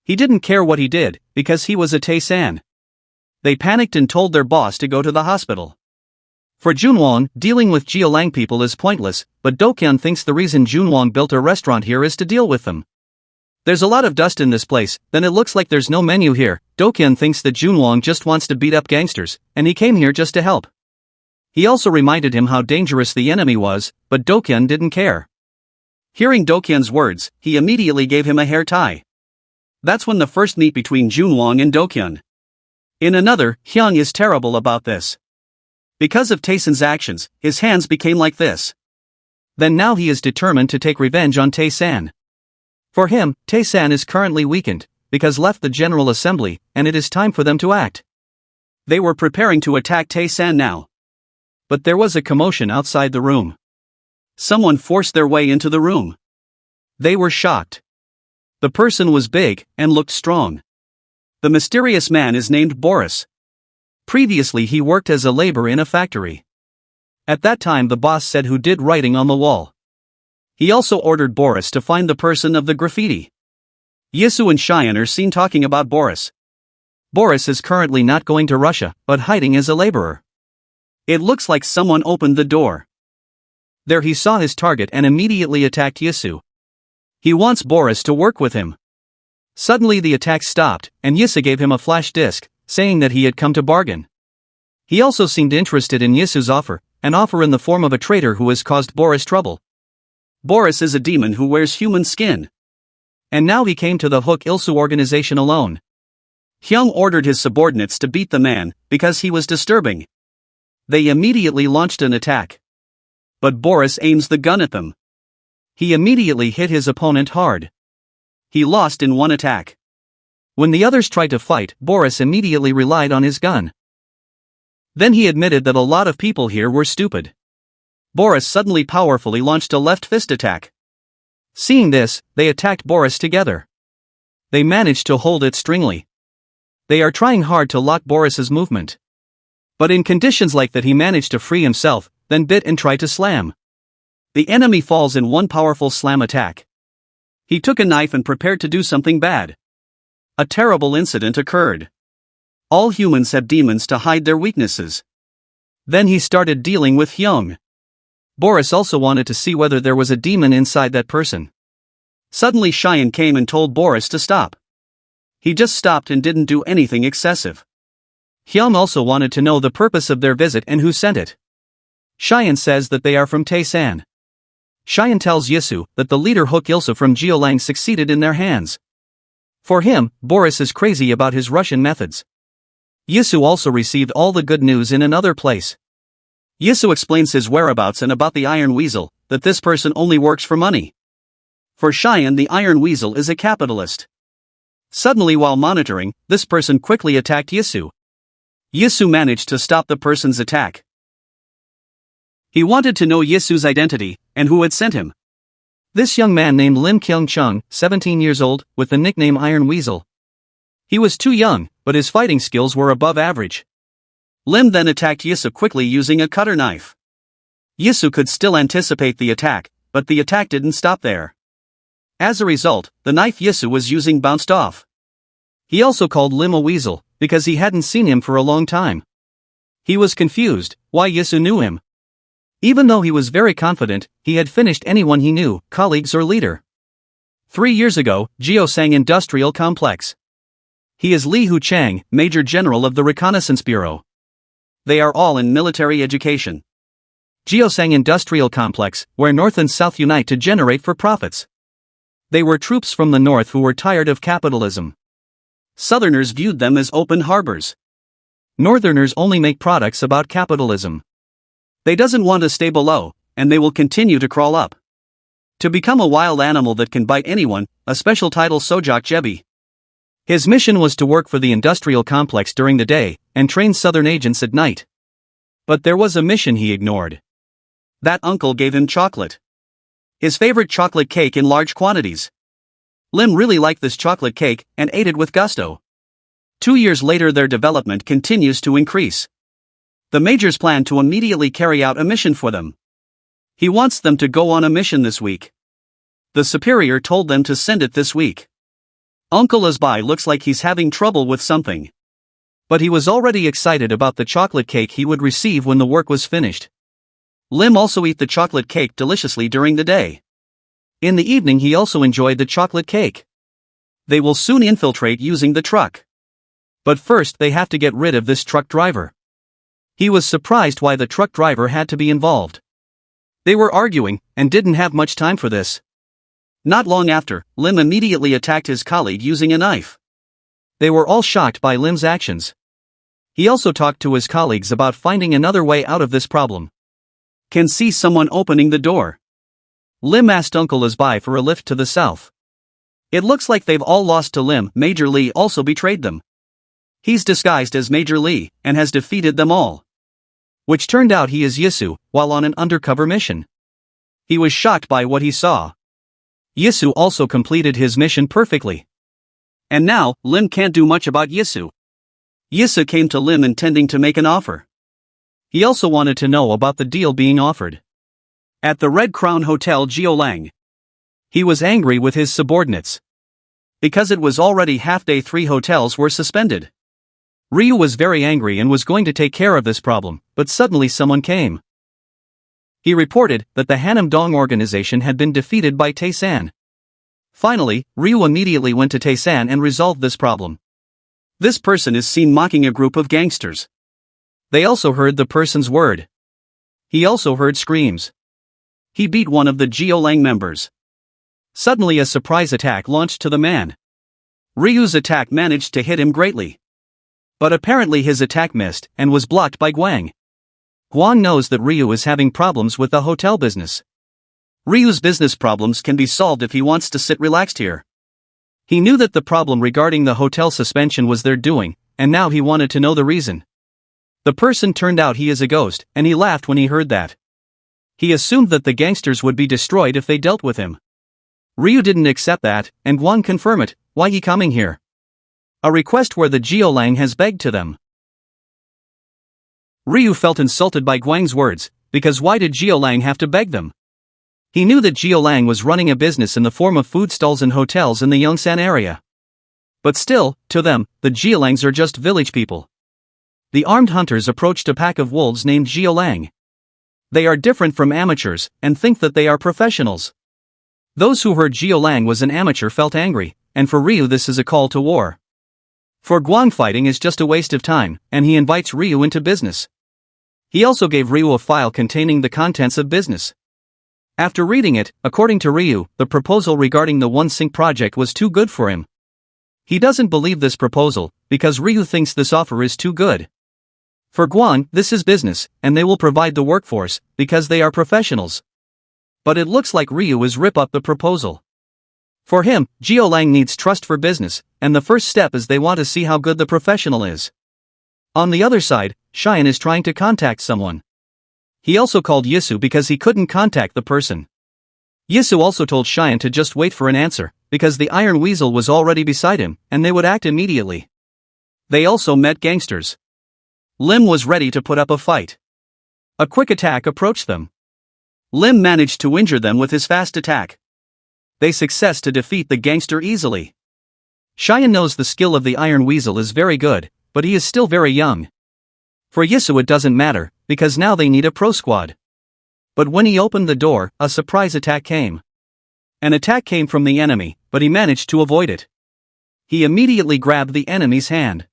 He didn't care what he did, because he was a Tae-san. They panicked and told their boss to go to the hospital. For Junwon, dealing with Jeolang people is pointless, but Dokyun thinks the reason Junwon built a restaurant here is to deal with them. There's a lot of dust in this place, then it looks like there's no menu here. Dokyun thinks that Junwon just wants to beat up gangsters, and he came here just to help. He also reminded him how dangerous the enemy was, but Dokyun didn't care. Hearing Dokyun's words, he immediately gave him a hair tie. That's when the first meet between Junwon and Dokyun. In another, Hyung is terrible about this. Because of Tae-san's actions, his hands became like this. Then now he is determined to take revenge on Tae-san. For him, Tae-san is currently weakened, because left the General Assembly, and it is time for them to act. They were preparing to attack Tae-san now. But there was a commotion outside the room. Someone forced their way into the room. They were shocked. The person was big, and looked strong. The mysterious man is named Boris. Previously he worked as a laborer in a factory. At that time the boss said who did writing on the wall. He also ordered Boris to find the person of the graffiti. Yisu and Cheyenne are seen talking about Boris. Boris is currently not going to Russia, but hiding as a laborer. It looks like someone opened the door. There he saw his target and immediately attacked Yisu. He wants Boris to work with him. Suddenly the attack stopped, and Yisu gave him a flash disc, saying that he had come to bargain. He also seemed interested in Yisu's offer, an offer in the form of a traitor who has caused Boris trouble. Boris is a demon who wears human skin. And now he came to the Hook Ilsu organization alone. Hyung ordered his subordinates to beat the man, because he was disturbing. They immediately launched an attack. But Boris aims the gun at them. He immediately hit his opponent hard. He lost in one attack. When the others tried to fight, Boris immediately relied on his gun. Then he admitted that a lot of people here were stupid. Boris suddenly powerfully launched a left fist attack. Seeing this, they attacked Boris together. They managed to hold it stringly. They are trying hard to lock Boris's movement. But in conditions like that he managed to free himself, then bit and tried to slam. The enemy falls in one powerful slam attack. He took a knife and prepared to do something bad. A terrible incident occurred. All humans have demons to hide their weaknesses. Then he started dealing with Hyung. Boris also wanted to see whether there was a demon inside that person. Suddenly Cheyenne came and told Boris to stop. He just stopped and didn't do anything excessive. Hyung also wanted to know the purpose of their visit and who sent it. Cheyenne says that they are from Tae-san. Cheyenne tells Yisu that the leader Hook Ilsu from Jeolang succeeded in their hands. For him, Boris is crazy about his Russian methods. Yisu also received all the good news in another place. Yisu explains his whereabouts and about the Iron Weasel, that this person only works for money. For Cheyenne, the Iron Weasel is a capitalist. Suddenly while monitoring, this person quickly attacked Yisu. Yisu managed to stop the person's attack. He wanted to know Yisu's identity, and who had sent him. This young man named Lim Kyung-chung, 17 years old, with the nickname Iron Weasel. He was too young, but his fighting skills were above average. Lim then attacked Yisu quickly using a cutter knife. Yisu could still anticipate the attack, but the attack didn't stop there. As a result, the knife Yisu was using bounced off. He also called Lim a weasel, because he hadn't seen him for a long time. He was confused why Yisu knew him. Even though he was very confident, he had finished anyone he knew, colleagues or leader. 3 years ago, Jeosang Industrial Complex. He is Li Hu-chang, Major General of the Reconnaissance Bureau. They are all in military education. Jeosang Industrial Complex, where North and South unite to generate for profits. They were troops from the North who were tired of capitalism. Southerners viewed them as open harbors. Northerners only make products about capitalism. They doesn't want to stay below, and they will continue to crawl up. To become a wild animal that can bite anyone, a special title Sojak Jebi. His mission was to work for the industrial complex during the day, and train Southern agents at night. But there was a mission he ignored. That uncle gave him chocolate. His favorite chocolate cake in large quantities. Lim really liked this chocolate cake and ate it with gusto. 2 years later, their development continues to increase. The Majors plan to immediately carry out a mission for them. He wants them to go on a mission this week. The superior told them to send it this week. Uncle Azbai looks like he's having trouble with something. But he was already excited about the chocolate cake he would receive when the work was finished. Lim also ate the chocolate cake deliciously during the day. In the evening, he also enjoyed the chocolate cake. They will soon infiltrate using the truck. But first, they have to get rid of this truck driver. He was surprised why the truck driver had to be involved. They were arguing and didn't have much time for this. Not long after, Lim immediately attacked his colleague using a knife. They were all shocked by Lim's actions. He also talked to his colleagues about finding another way out of this problem. Can see someone opening the door. Lim asked Uncle Azbai for a lift to the south. It looks like they've all lost to Lim. Major Lee also betrayed them. He's disguised as Major Lee and has defeated them all. Which turned out he is Yisu, while on an undercover mission. He was shocked by what he saw. Yisu also completed his mission perfectly. And now, Lim can't do much about Yisu. Yisu came to Lim intending to make an offer. He also wanted to know about the deal being offered. At the Red Crown Hotel Geolang. He was angry with his subordinates. Because it was already half-day, 3 hotels were suspended. Ryu was very angry and was going to take care of this problem, but suddenly someone came. He reported that the Hanam Dong organization had been defeated by Tae-san. Finally, Ryu immediately went to Tae-san and resolved this problem. This person is seen mocking a group of gangsters. They also heard the person's word. He also heard screams. He beat one of the Geolang members. Suddenly a surprise attack launched to the man. Ryu's attack managed to hit him greatly. But apparently his attack missed and was blocked by Guang. Guang knows that Ryu is having problems with the hotel business. Ryu's business problems can be solved if he wants to sit relaxed here. He knew that the problem regarding the hotel suspension was their doing, and now he wanted to know the reason. The person turned out he is a ghost, and he laughed when he heard that. He assumed that the gangsters would be destroyed if they dealt with him. Ryu didn't accept that, and Guang confirmed it. Why he coming here? A request where the Geolang has begged to them. Ryu felt insulted by Guang's words, because why did Geolang have to beg them? He knew that Geolang was running a business in the form of food stalls and hotels in the Yongsan area. But still, to them, the Geolangs are just village people. The armed hunters approached a pack of wolves named Geolang. They are different from amateurs, and think that they are professionals. Those who heard Geolang was an amateur felt angry, and for Ryu this is a call to war. For Guang, fighting is just a waste of time, and he invites Ryu into business. He also gave Ryu a file containing the contents of business. After reading it, according to Ryu, the proposal regarding the One Sync project was too good for him. He doesn't believe this proposal, because Ryu thinks this offer is too good. For Guang, this is business, and they will provide the workforce, because they are professionals. But it looks like Ryu is rip up the proposal. For him, Geolang needs trust for business, and the first step is they want to see how good the professional is. On the other side, Cheyenne is trying to contact someone. He also called Yisu because he couldn't contact the person. Yisu also told Cheyenne to just wait for an answer, because the Iron Weasel was already beside him, and they would act immediately. They also met gangsters. Lim was ready to put up a fight. A quick attack approached them. Lim managed to injure them with his fast attack. They success to defeat the gangster easily. Cheyenne knows the skill of the Iron Weasel is very good, but he is still very young. For Yisu it doesn't matter, because now they need a pro squad. But when he opened the door, a surprise attack came. An attack came from the enemy, but he managed to avoid it. He immediately grabbed the enemy's hand.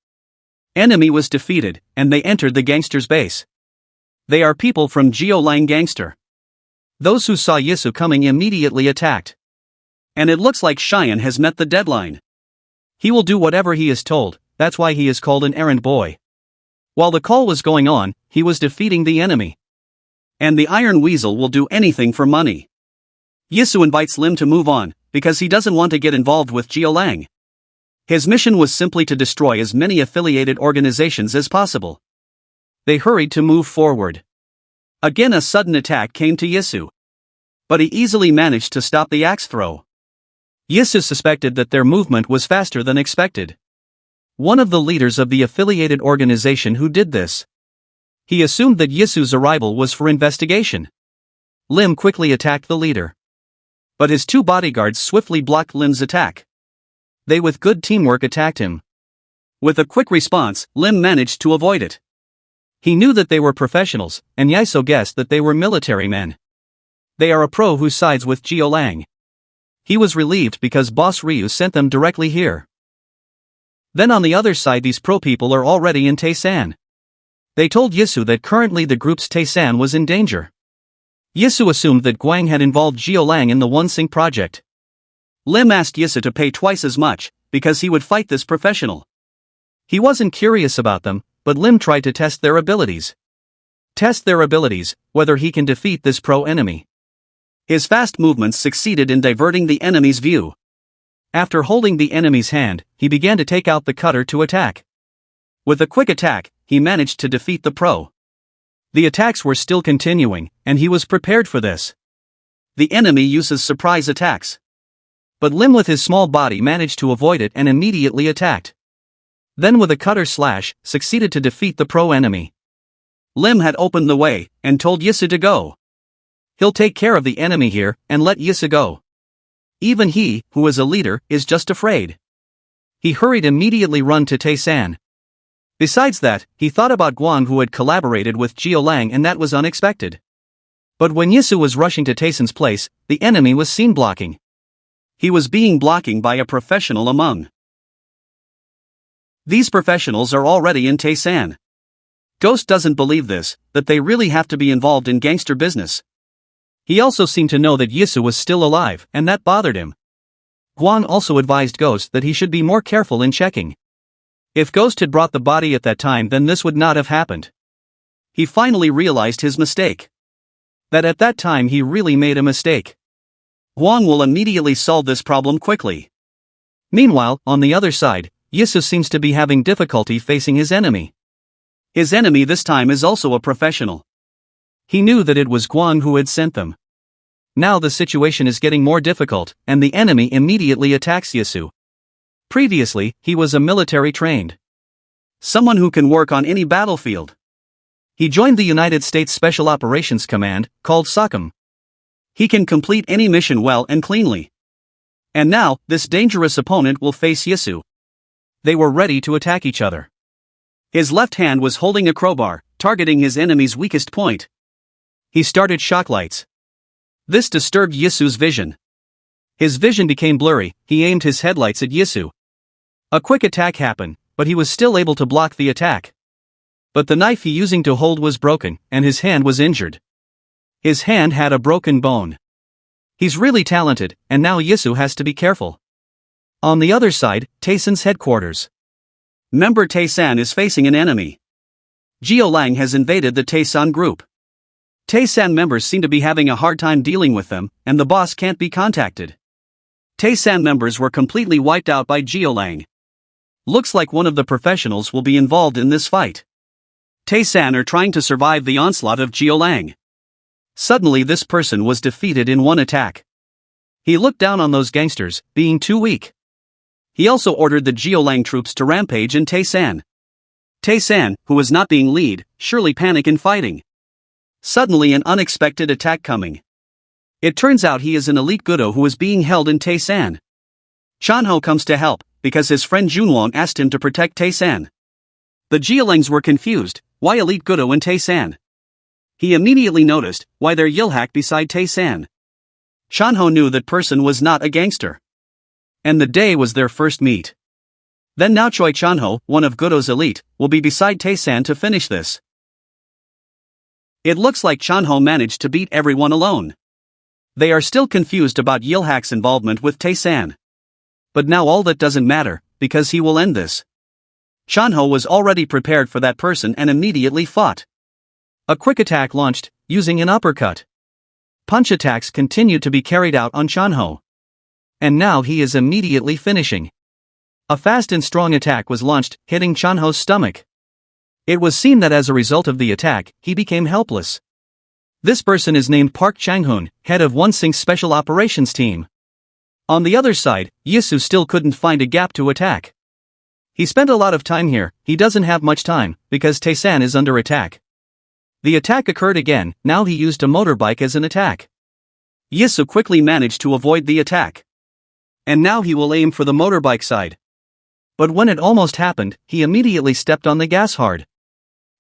Enemy was defeated, and they entered the gangster's base. They are people from Geolang Gangster. Those who saw Yisu coming immediately attacked. And it looks like Cheyenne has met the deadline. He will do whatever he is told, that's why he is called an errand boy. While the call was going on, he was defeating the enemy. And the Iron Weasel will do anything for money. Yisu invites Lim to move on, because he doesn't want to get involved with Geolang. His mission was simply to destroy as many affiliated organizations as possible. They hurried to move forward. Again a sudden attack came to Yisu. But he easily managed to stop the axe throw. Yisu suspected that their movement was faster than expected. One of the leaders of the affiliated organization who did this. He assumed that Yisu's arrival was for investigation. Lim quickly attacked the leader. But his two bodyguards swiftly blocked Lim's attack. They with good teamwork attacked him. With a quick response, Lim managed to avoid it. He knew that they were professionals, and Yisu guessed that they were military men. They are a pro who sides with Jiolang. He was relieved because Boss Ryu sent them directly here. Then on the other side, these pro people are already in Taesan. They told Yisu that currently the group's Taesan was in danger. Yisu assumed that Guang had involved Jiolang in the One-Sing project. Lim asked Yisu to pay twice as much, because he would fight this professional. He wasn't curious about them, but Lim tried to test their abilities. Whether he can defeat this pro enemy. His fast movements succeeded in diverting the enemy's view. After holding the enemy's hand, he began to take out the cutter to attack. With a quick attack, he managed to defeat the pro. The attacks were still continuing, and he was prepared for this. The enemy uses surprise attacks. But Lim with his small body managed to avoid it and immediately attacked. Then with a cutter slash, succeeded to defeat the pro enemy. Lim had opened the way, and told Yisu to go. He'll take care of the enemy here, and let Yisu go. Even he, who is a leader, is just afraid. He hurried immediately run to Taesan. Besides that, he thought about Guang who had collaborated with Jiolang, and that was unexpected. But when Yisu was rushing to Taesan's place, the enemy was seen blocking. He was being blocked by a professional among. These professionals are already in Taesan. Ghost doesn't believe this, that they really have to be involved in gangster business. He also seemed to know that Yisu was still alive, and that bothered him. Guang also advised Ghost that he should be more careful in checking. If Ghost had brought the body at that time, then this would not have happened. He finally realized his mistake. That at that time he really made a mistake. Guang will immediately solve this problem quickly. Meanwhile, on the other side, Yisu seems to be having difficulty facing his enemy. His enemy this time is also a professional. He knew that it was Guang who had sent them. Now the situation is getting more difficult, and the enemy immediately attacks Yisu. Previously, he was a military trained. Someone who can work on any battlefield. He joined the United States Special Operations Command, called SOCOM. He can complete any mission well and cleanly. And now, this dangerous opponent will face Yisu. They were ready to attack each other. His left hand was holding a crowbar, targeting his enemy's weakest point. He started shock lights. This disturbed Yisu's vision. His vision became blurry. He aimed his headlights at Yisu. A quick attack happened, but he was still able to block the attack. But the knife he using to hold was broken, and his hand was injured. His hand had a broken bone. He's really talented, and now Yisu has to be careful. On the other side, Taesan's headquarters. Member Taesan is facing an enemy. Jiolang has invaded the Taesan group. Taesan members seem to be having a hard time dealing with them, and the boss can't be contacted. Taesan members were completely wiped out by Jiolang. Looks like one of the professionals will be involved in this fight. Taesan are trying to survive the onslaught of Jiolang. Suddenly this person was defeated in one attack. He looked down on those gangsters, being too weak. He also ordered the Jiolang troops to rampage in Taesan. Taesan, who was not being led, surely panic in fighting. Suddenly an unexpected attack coming. It turns out he is an elite Gudo who is being held in Taesan. Chanho comes to help, because his friend Junwon asked him to protect Taesan. The Jiolangs were confused, why elite Gudo in Taesan? He immediately noticed, why there Yilhak beside Taesan. Chanho knew that person was not a gangster. And the day was their first meet. Then now Choi Chanho, one of Gudo's elite, will be beside Taesan to finish this. It looks like Chanho managed to beat everyone alone. They are still confused about Yilhak's involvement with Taesan. But now all that doesn't matter, because he will end this. Chanho was already prepared for that person and immediately fought. A quick attack launched, using an uppercut. Punch attacks continued to be carried out on Chanho. And now he is immediately finishing. A fast and strong attack was launched, hitting Chanho's stomach. It was seen that as a result of the attack, he became helpless. This person is named Park Chang-hoon, head of One-Sing's Special Operations Team. On the other side, Yisu still couldn't find a gap to attack. He spent a lot of time here. He doesn't have much time, because Taesan is under attack. The attack occurred again. Now he used a motorbike as an attack. Yisu quickly managed to avoid the attack. And now he will aim for the motorbike side. But when it almost happened, he immediately stepped on the gas hard.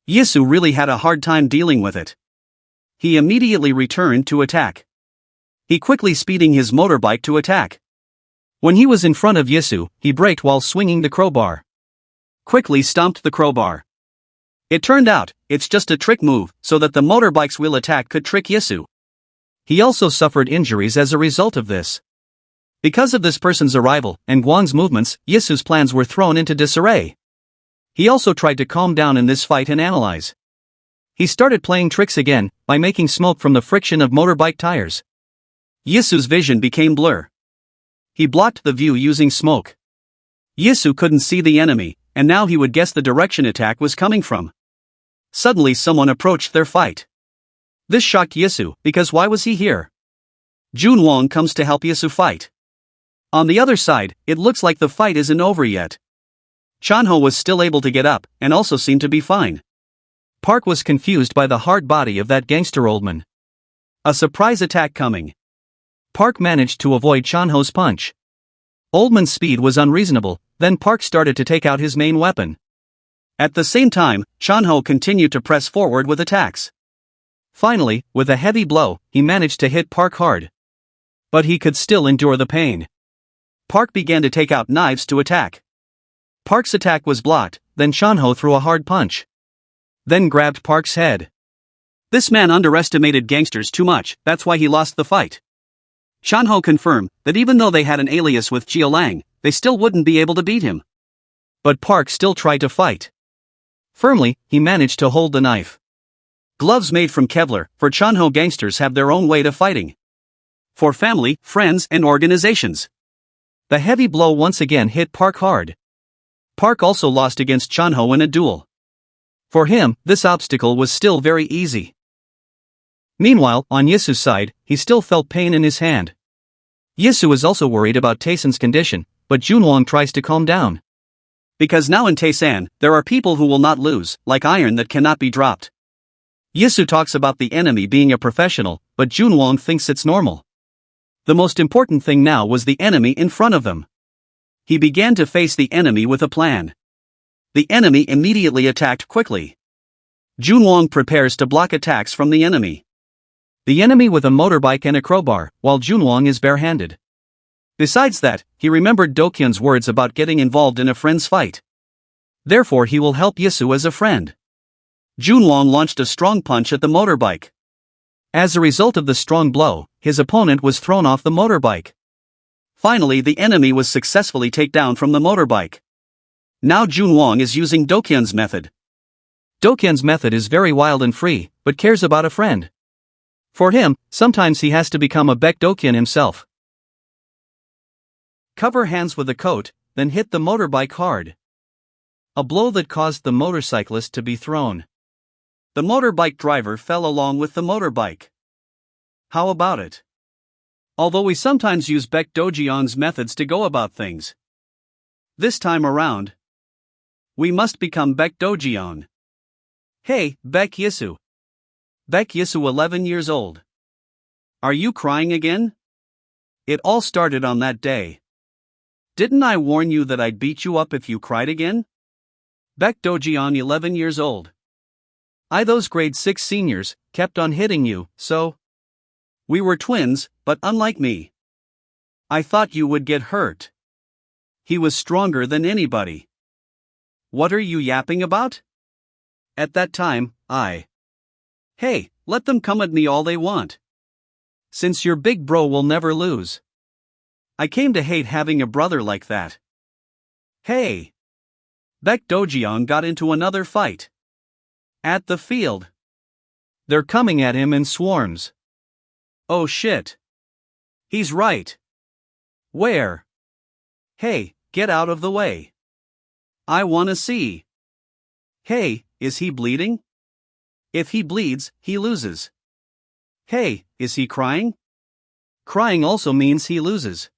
Yisu really had a hard time dealing with it. He immediately returned to attack. He quickly speeding his motorbike to attack. When he was in front of Yisu, he braked while swinging the crowbar. Quickly stomped the crowbar. It turned out, it's just a trick move, so that the motorbike's wheel attack could trick Yisu. He also suffered injuries as a result of this. Because of this person's arrival, and Guang's movements, Yisu's plans were thrown into disarray. He also tried to calm down in this fight and analyze. He started playing tricks again, by making smoke from the friction of motorbike tires. Yisu's vision became blur. He blocked the view using smoke. Yisu couldn't see the enemy, and now he would guess the direction attack was coming from. Suddenly someone approached their fight. This shocked Yisu, because why was he here? Junwang comes to help Yisu fight. On the other side, it looks like the fight isn't over yet. Chanho was still able to get up, and also seemed to be fine. Park was confused by the hard body of that gangster old man. A surprise attack coming. Park managed to avoid Chanho's punch. Oldman's speed was unreasonable, then Park started to take out his main weapon. At the same time, Chanho continued to press forward with attacks. Finally, with a heavy blow, he managed to hit Park hard. But he could still endure the pain. Park began to take out knives to attack. Park's attack was blocked, then Chanho threw a hard punch. Then grabbed Park's head. This man underestimated gangsters too much, that's why he lost the fight. Chanho confirmed that even though they had an alias with Jialang, they still wouldn't be able to beat him. But Park still tried to fight. Firmly, he managed to hold the knife. Gloves made from Kevlar, for Chanho gangsters have their own way to fighting. For family, friends, and organizations. The heavy blow once again hit Park hard. Park also lost against Chanho in a duel. For him, this obstacle was still very easy. Meanwhile, on Yisu's side, he still felt pain in his hand. Yisu is also worried about Taesan's condition, but Junwang tries to calm down. Because now in Taesan, there are people who will not lose, like iron that cannot be dropped. Yisu talks about the enemy being a professional, but Junwang thinks it's normal. The most important thing now was the enemy in front of them. He began to face the enemy with a plan. The enemy immediately attacked quickly. Junwang prepares to block attacks from the enemy. The enemy with a motorbike and a crowbar, while Junwang is barehanded. Besides that, he remembered Dokyun's words about getting involved in a friend's fight. Therefore he will help Yisu as a friend. Junwang launched a strong punch at the motorbike. As a result of the strong blow, his opponent was thrown off the motorbike. Finally, the enemy was successfully taken down from the motorbike. Now Junwang is using Dokyun's method. Dokyun's method is very wild and free, but cares about a friend. For him, sometimes he has to become a Baek Dokyun himself. Cover hands with a coat, then hit the motorbike hard. A blow that caused the motorcyclist to be thrown. The motorbike driver fell along with the motorbike. How about it? Although we sometimes use Baek Dokyun's methods to go about things. This time around, we must become Baek Dokyun. Hey, Baek Yisu. Baek Yisu 11 years old. Are you crying again? It all started on that day. Didn't I warn you that I'd beat you up if you cried again? Baek Dokyun 11 years old. Those grade 6 seniors, kept on hitting you, so. We were twins, but unlike me. I thought you would get hurt. He was stronger than anybody. What are you yapping about? At that time, Hey, let them come at me all they want. Since your big bro will never lose. I came to hate having a brother like that. Hey. Baek Dokyun got into another fight. At the field. They're coming at him in swarms. Oh shit. He's right. Where? Hey, get out of the way. I wanna see. Hey, is he bleeding? If he bleeds, he loses. Hey, is he crying? Crying also means he loses.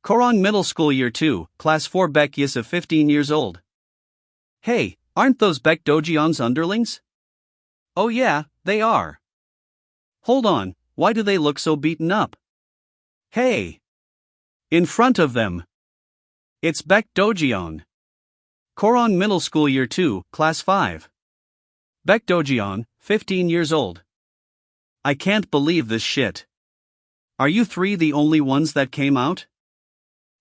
Korong Middle School Year 2, Class 4 Baek Yisa 15 years old. Hey, aren't those Baek Dojion's underlings? Oh yeah, they are. Hold on, why do they look so beaten up? Hey! In front of them. It's Baek Dojion. Korong Middle School Year 2, Class 5. Baek Dojion, 15 years old. I can't believe this shit. Are you three the only ones that came out?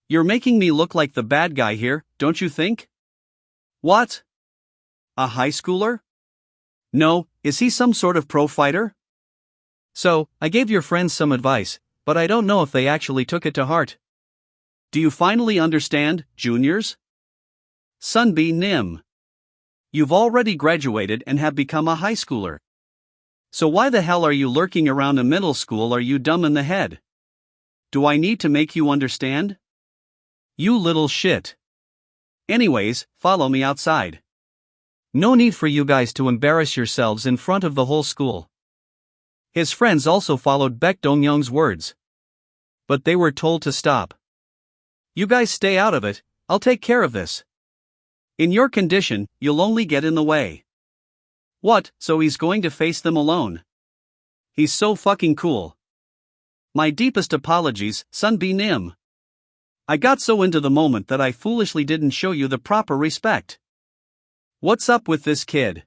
You're making me look like the bad guy here, don't you think? What? A high schooler? No, is he some sort of pro fighter? So, I gave your friends some advice, but I don't know if they actually took it to heart. Do you finally understand, juniors? Sunbi Nim. You've already graduated and have become a high schooler. So why the hell are you lurking around a middle school? Are you dumb in the head? Do I need to make you understand? You little shit. Anyways, follow me outside. No need for you guys to embarrass yourselves in front of the whole school. His friends also followed Baek Dongyong's words. But they were told to stop. You guys stay out of it, I'll take care of this. In your condition, you'll only get in the way. What, so he's going to face them alone? He's so fucking cool. My deepest apologies, Sunbi Nim. I got so into the moment that I foolishly didn't show you the proper respect. What's up with this kid?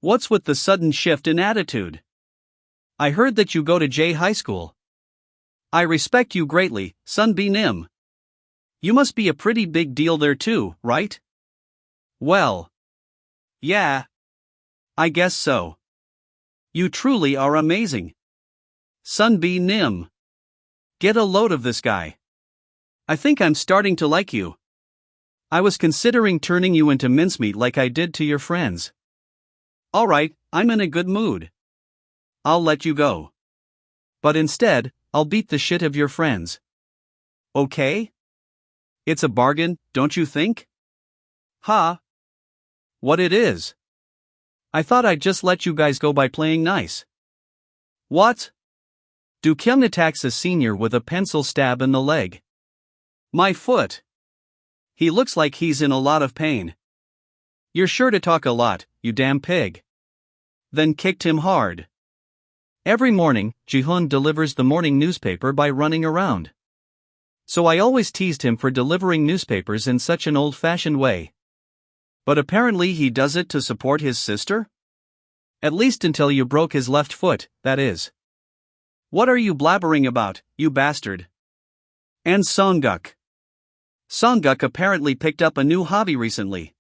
What's with the sudden shift in attitude? I heard that you go to J High School. I respect you greatly, Sunbi Nim. You must be a pretty big deal there too, right? Well. Yeah. I guess so. You truly are amazing. Sunbi Nim. Get a load of this guy. I think I'm starting to like you. I was considering turning you into mincemeat like I did to your friends. Alright, I'm in a good mood. I'll let you go. But instead, I'll beat the shit of your friends. Okay? It's a bargain, don't you think? Ha! What it is? I thought I'd just let you guys go by playing nice. What? Do Kyung attacks a senior with a pencil stab in the leg. My foot. He looks like he's in a lot of pain. You're sure to talk a lot, you damn pig. Then kicked him hard. Every morning, Jihoon delivers the morning newspaper by running around. So I always teased him for delivering newspapers in such an old-fashioned way. But apparently he does it to support his sister? At least until you broke his left foot, that is. What are you blabbering about, you bastard? And Songguk. Songguk apparently picked up a new hobby recently.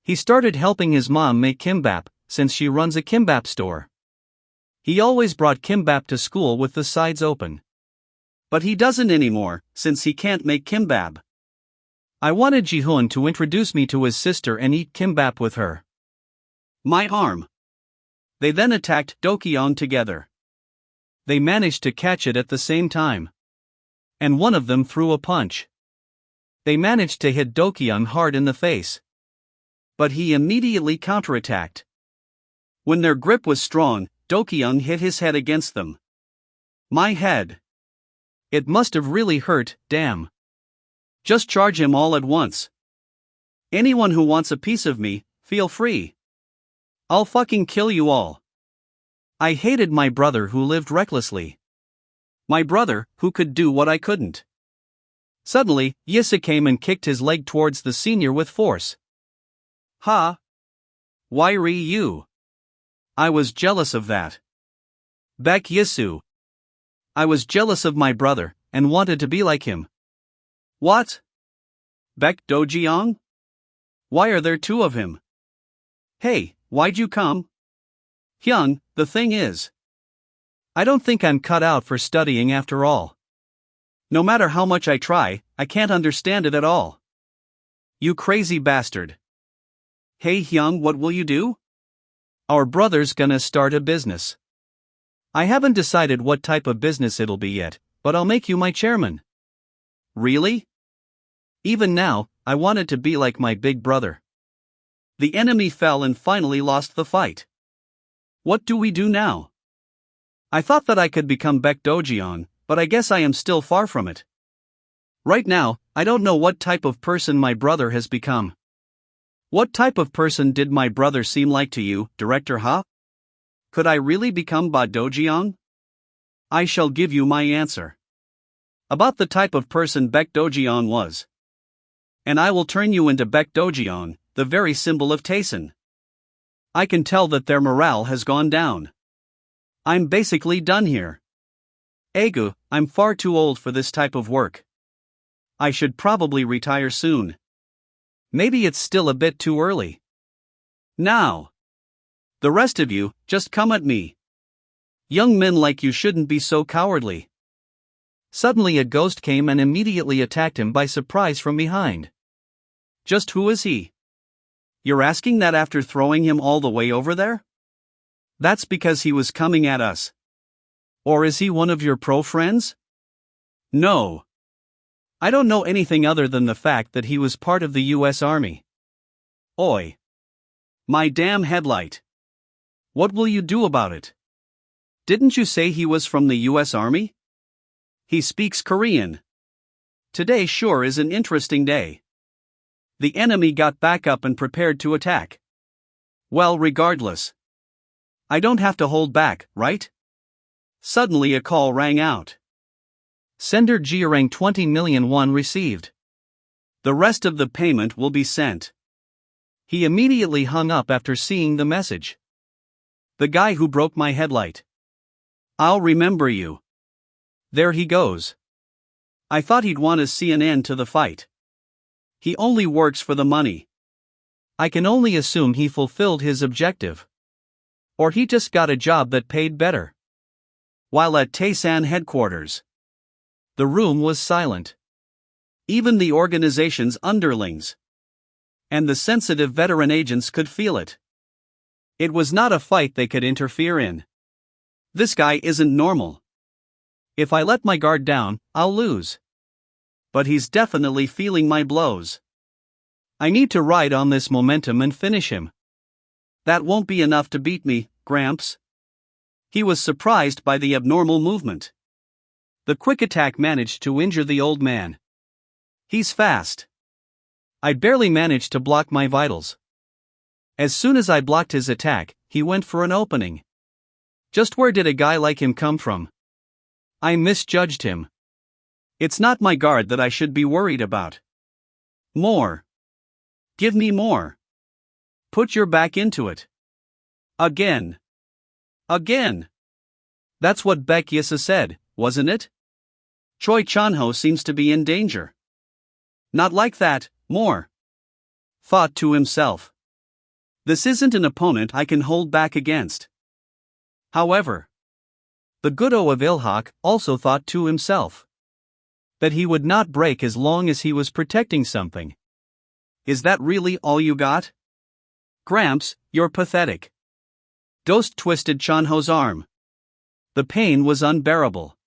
He started helping his mom make kimbap, since she runs a kimbap store. He always brought kimbap to school with the sides open. But he doesn't anymore, since he can't make kimbap. I wanted Jihoon to introduce me to his sister and eat kimbap with her. My arm. They then attacked Dokyeon together. They managed to catch it at the same time. And one of them threw a punch. They managed to hit Dokyeon hard in the face. But he immediately counterattacked. When their grip was strong, Dokyeon hit his head against them. My head. It must have really hurt, damn. Just charge him all at once. Anyone who wants a piece of me, feel free. I'll fucking kill you all. I hated my brother who lived recklessly. My brother, who could do what I couldn't. Suddenly, Yisa came and kicked his leg towards the senior with force. Ha! Why you? I was jealous of that. Baek Yisu. I was jealous of my brother, and wanted to be like him. What? Baek Dojion? Why are there two of him? Hey, why'd you come? Hyung, the thing is, I don't think I'm cut out for studying after all. No matter how much I try, I can't understand it at all. You crazy bastard. Hey Hyung, what will you do? Our brother's gonna start a business. I haven't decided what type of business it'll be yet, but I'll make you my chairman. Really? Even now, I wanted to be like my big brother. The enemy fell and finally lost the fight. What do we do now? I thought that I could become Baek Dojion, but I guess I am still far from it. Right now, I don't know what type of person my brother has become. What type of person did my brother seem like to you, Director Ha? Could I really become Ba Dojiang? I shall give you my answer. About the type of person Baek Dojiang was. And I will turn you into Baek Dojiang, the very symbol of Taesan. I can tell that their morale has gone down. I'm basically done here. Egu, I'm far too old for this type of work. I should probably retire soon. Maybe it's still a bit too early. Now. The rest of you, just come at me. Young men like you shouldn't be so cowardly. Suddenly a ghost came and immediately attacked him by surprise from behind. Just who is he? You're asking that after throwing him all the way over there? That's because he was coming at us. Or is he one of your pro friends? No. I don't know anything other than the fact that he was part of the US Army. Oi. My damn headlight. What will you do about it? Didn't you say he was from the US Army? He speaks Korean. Today sure is an interesting day. The enemy got back up and prepared to attack. Well, regardless. I don't have to hold back, right? Suddenly a call rang out. Sender Jiarang 20 million won received. The rest of the payment will be sent. He immediately hung up after seeing the message. The guy who broke my headlight. I'll remember you. There he goes. I thought he'd want to see an end to the fight. He only works for the money. I can only assume he fulfilled his objective. Or he just got a job that paid better. While at Taesan headquarters, the room was silent. Even the organization's underlings and the sensitive veteran agents could feel it. It was not a fight they could interfere in. This guy isn't normal. If I let my guard down, I'll lose. But he's definitely feeling my blows. I need to ride on this momentum and finish him. That won't be enough to beat me, Gramps. He was surprised by the abnormal movement. The quick attack managed to injure the old man. He's fast. I barely managed to block my vitals. As soon as I blocked his attack, he went for an opening. Just where did a guy like him come from? I misjudged him. It's not my guard that I should be worried about. More. Give me more. Put your back into it. Again. Again. That's what Baek Yisa said, wasn't it? Choi Chanho seems to be in danger. Not like that, more. Thought to himself. This isn't an opponent I can hold back against. However, the Goodo of Ilhak also thought to himself that he would not break as long as he was protecting something. Is that really all you got? Gramps, you're pathetic. Dost twisted Chanho's arm. The pain was unbearable.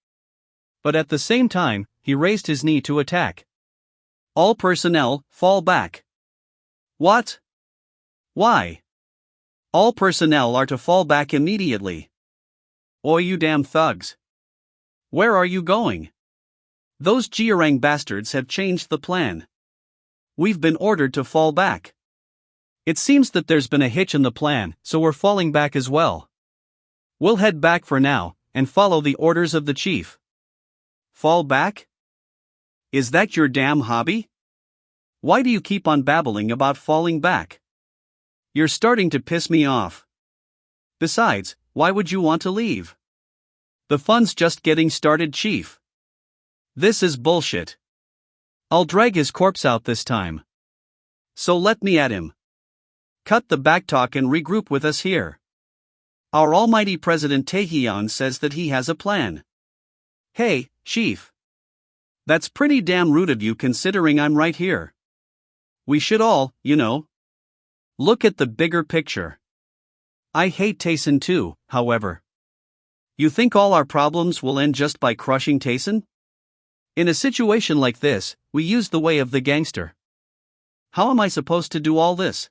But at the same time, he raised his knee to attack. All personnel, fall back. What? Why? All personnel are to fall back immediately. Oi, you damn thugs. Where are you going? Those Jiarang bastards have changed the plan. We've been ordered to fall back. It seems that there's been a hitch in the plan, so we're falling back as well. We'll head back for now, and follow the orders of the chief. Fall back? Is that your damn hobby? Why do you keep on babbling about falling back? You're starting to piss me off. Besides, why would you want to leave? The fun's just getting started, chief. This is bullshit. I'll drag his corpse out this time. So let me at him. Cut the backtalk and regroup with us here. Our almighty President Taehyun says that he has a plan. Hey, chief. That's pretty damn rude of you considering I'm right here. We should all, look at the bigger picture. I hate Taesan too, however. You think all our problems will end just by crushing Taesan? In a situation like this, we use the way of the gangster. How am I supposed to do all this?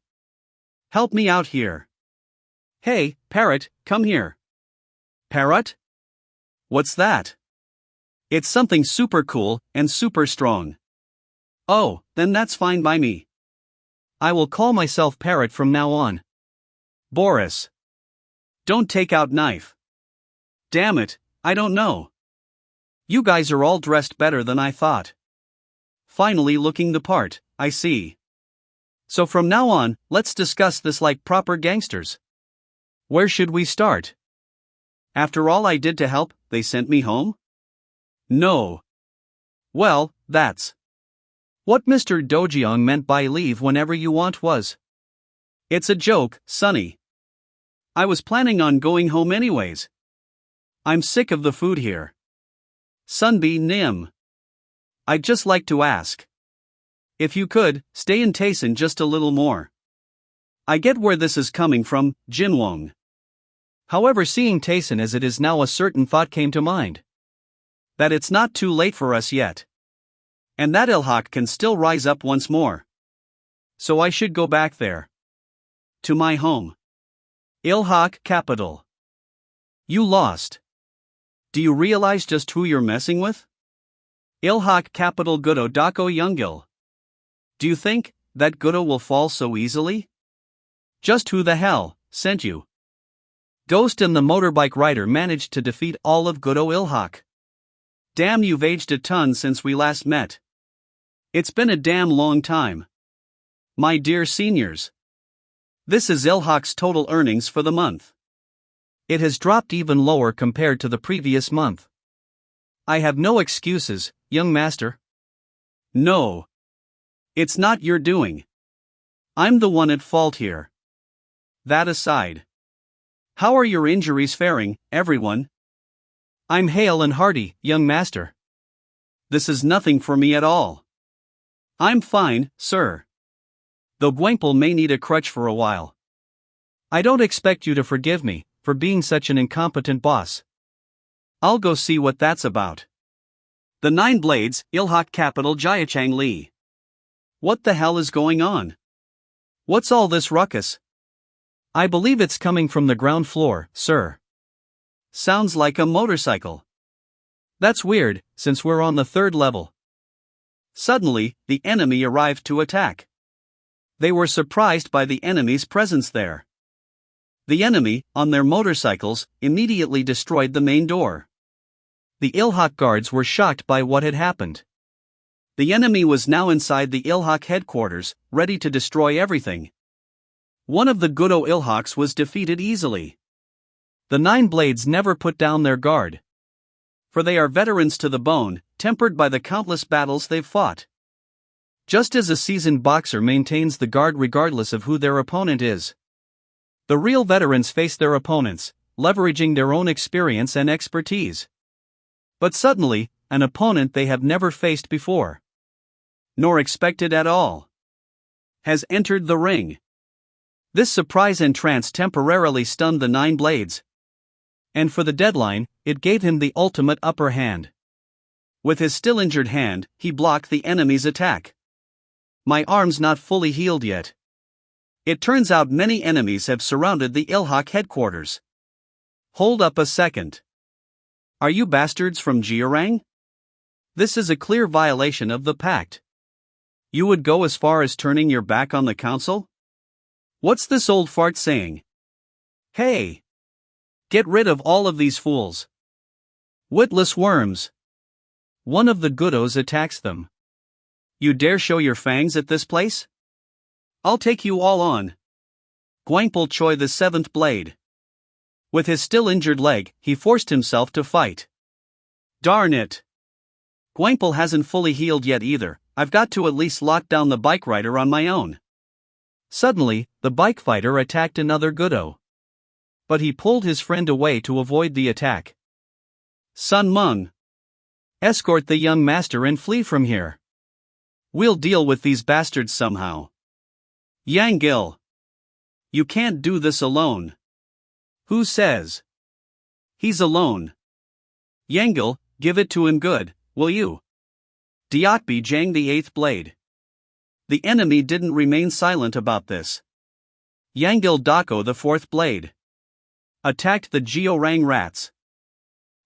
Help me out here. Hey, Parrot, come here. Parrot? What's that? It's something super cool and super strong. Oh, then that's fine by me. I will call myself Parrot from now on. Boris. Don't take out knife. Damn it, I don't know. You guys are all dressed better than I thought. Finally looking the part, I see. So from now on, let's discuss this like proper gangsters. Where should we start? After all I did to help, they sent me home? No. Well, that's what Mr. Dojiang meant by leave whenever you want was. It's a joke, Sonny. I was planning on going home anyways. I'm sick of the food here. Sunbi Nim. I'd just like to ask. If you could, stay in Tayson just a little more. I get where this is coming from, Jinwong. However, seeing Tayson as it is now, a certain thought came to mind. That it's not too late for us yet. And that Ilhak can still rise up once more. So I should go back there. To my home. Ilhak capital. You lost. Do you realize just who you're messing with? Ilhak capital Gudo Dako Youngil. Do you think that Gudo will fall so easily? Just who the hell sent you? Ghost and the motorbike rider managed to defeat all of Gudo Ilhak. Damn, you've aged a ton since we last met. It's been a damn long time. My dear seniors. This is Ilhak's total earnings for the month. It has dropped even lower compared to the previous month. I have no excuses, young master. No. It's not your doing. I'm the one at fault here. That aside. How are your injuries faring, everyone? I'm hale and hearty, young master. This is nothing for me at all. I'm fine, sir. Though Gwampel may need a crutch for a while. I don't expect you to forgive me for being such an incompetent boss. I'll go see what that's about. The Nine Blades, Ilhak capital Jiachang Li. What the hell is going on? What's all this ruckus? I believe it's coming from the ground floor, sir. Sounds like a motorcycle. That's weird, since we're on the 3rd level. Suddenly, the enemy arrived to attack. They were surprised by the enemy's presence there. The enemy, on their motorcycles, immediately destroyed the main door. The Ilhak guards were shocked by what had happened. The enemy was now inside the Ilhak headquarters, ready to destroy everything. One of the Gudo Ilhaks was defeated easily. The Nine Blades never put down their guard. For they are veterans to the bone, tempered by the countless battles they've fought. Just as a seasoned boxer maintains the guard regardless of who their opponent is. The real veterans face their opponents, leveraging their own experience and expertise. But suddenly, an opponent they have never faced before, nor expected at all, has entered the ring. This surprise entrance temporarily stunned the Nine Blades. And for the deadline, it gave him the ultimate upper hand. With his still injured hand, he blocked the enemy's attack. My arm's not fully healed yet. It turns out many enemies have surrounded the Ilhak headquarters. Hold up a second. Are you bastards from Jiarang? This is a clear violation of the pact. You would go as far as turning your back on the council? What's this old fart saying? Hey! Get rid of all of these fools. Witless worms. One of the Gudos attacks them. You dare show your fangs at this place? I'll take you all on. Gwampel Choi the 7th Blade. With his still injured leg, he forced himself to fight. Darn it. Gwampel hasn't fully healed yet either. I've got to at least lock down the bike rider on my own. Suddenly, the bike fighter attacked another Gudo. But he pulled his friend away to avoid the attack. Sun Mung. Escort the young master and flee from here. We'll deal with these bastards somehow. Yang Gil. You can't do this alone. Who says? He's alone. Yangil, give it to him good, will you? Diakbi Jang the 8th Blade. The enemy didn't remain silent about this. Yangil Dako the 4th Blade attacked the Georang rats.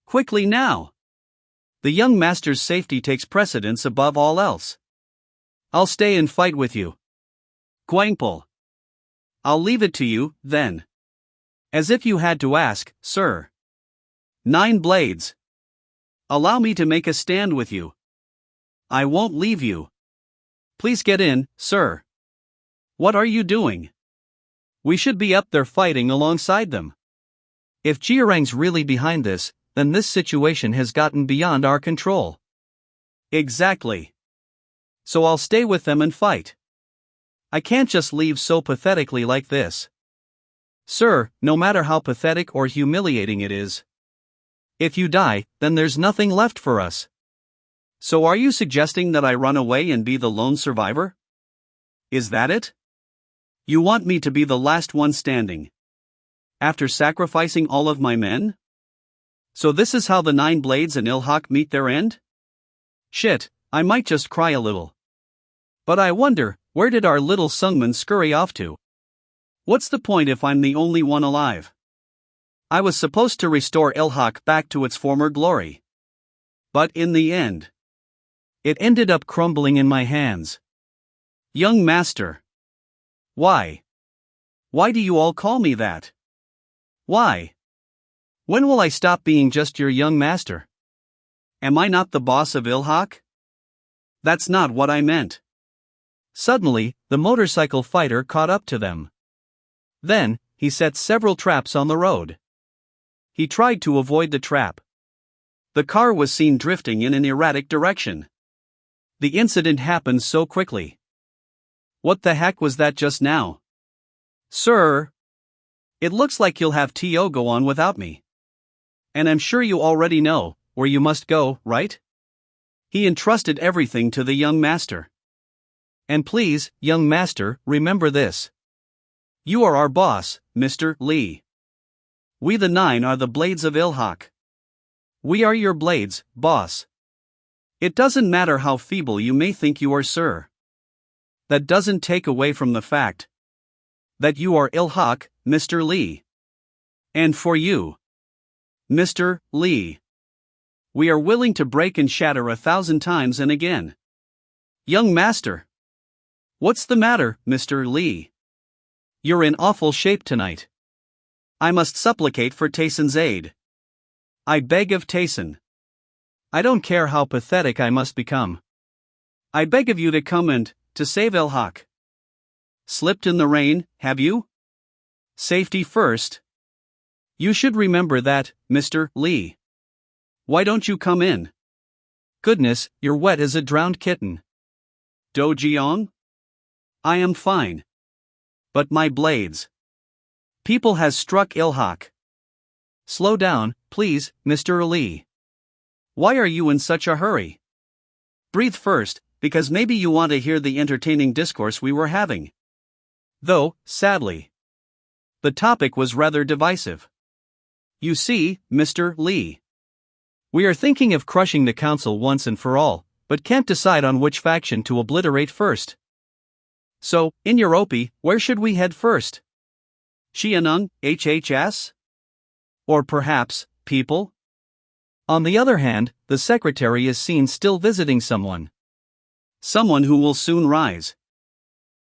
Quickly now! The young master's safety takes precedence above all else. I'll stay and fight with you. Guangpul. I'll leave it to you, then. As if you had to ask, sir. 9 blades. Allow me to make a stand with you. I won't leave you. Please get in, sir. What are you doing? We should be up there fighting alongside them. If Jiarang's really behind this, then this situation has gotten beyond our control. Exactly. So I'll stay with them and fight. I can't just leave so pathetically like this. Sir, no matter how pathetic or humiliating it is. If you die, then there's nothing left for us. So are you suggesting that I run away and be the lone survivor? Is that it? You want me to be the last one standing? After sacrificing all of my men? So this is how the 9 blades and Ilhak meet their end? Shit, I might just cry a little. But I wonder, where did our little Sungman scurry off to? What's the point if I'm the only one alive? I was supposed to restore Ilhak back to its former glory. But in the end, it ended up crumbling in my hands. Young master. Why? Why do you all call me that? Why? When will I stop being just your young master? Am I not the boss of Ilhak? That's not what I meant. Suddenly, the motorcycle fighter caught up to them. Then, he set several traps on the road. He tried to avoid the trap. The car was seen drifting in an erratic direction. The incident happened so quickly. What the heck was that just now? Sir! It looks like you'll have to go on without me. And I'm sure you already know where you must go, right? He entrusted everything to the young master. And please, young master, remember this. You are our boss, Mr. Lee. We the 9 are the blades of Ilhak. We are your blades, boss. It doesn't matter how feeble you may think you are, sir. That doesn't take away from the fact that you are Ilhak, Mr. Lee. And for you, Mr. Lee, we are willing to break and shatter 1,000 times and again. Young master. What's the matter, Mr. Lee? You're in awful shape tonight. I must supplicate for Tayson's aid. I beg of Tayson. I don't care how pathetic I must become. I beg of you to come and to save Ilhak. Slipped in the rain, have you? Safety first. You should remember that, Mr. Lee. Why don't you come in? Goodness, you're wet as a drowned kitten. Do Jiang? I am fine. But my blades. People has struck Ilhak. Slow down, please, Mr. Lee. Why are you in such a hurry? Breathe first, because maybe you want to hear the entertaining discourse we were having. Though, sadly, the topic was rather divisive. You see, Mr. Lee, we are thinking of crushing the council once and for all, but can't decide on which faction to obliterate first. So, in Europe, where should we head first? Xianung, HHS? Or perhaps, people? On the other hand, the secretary is seen still visiting someone. Someone who will soon rise.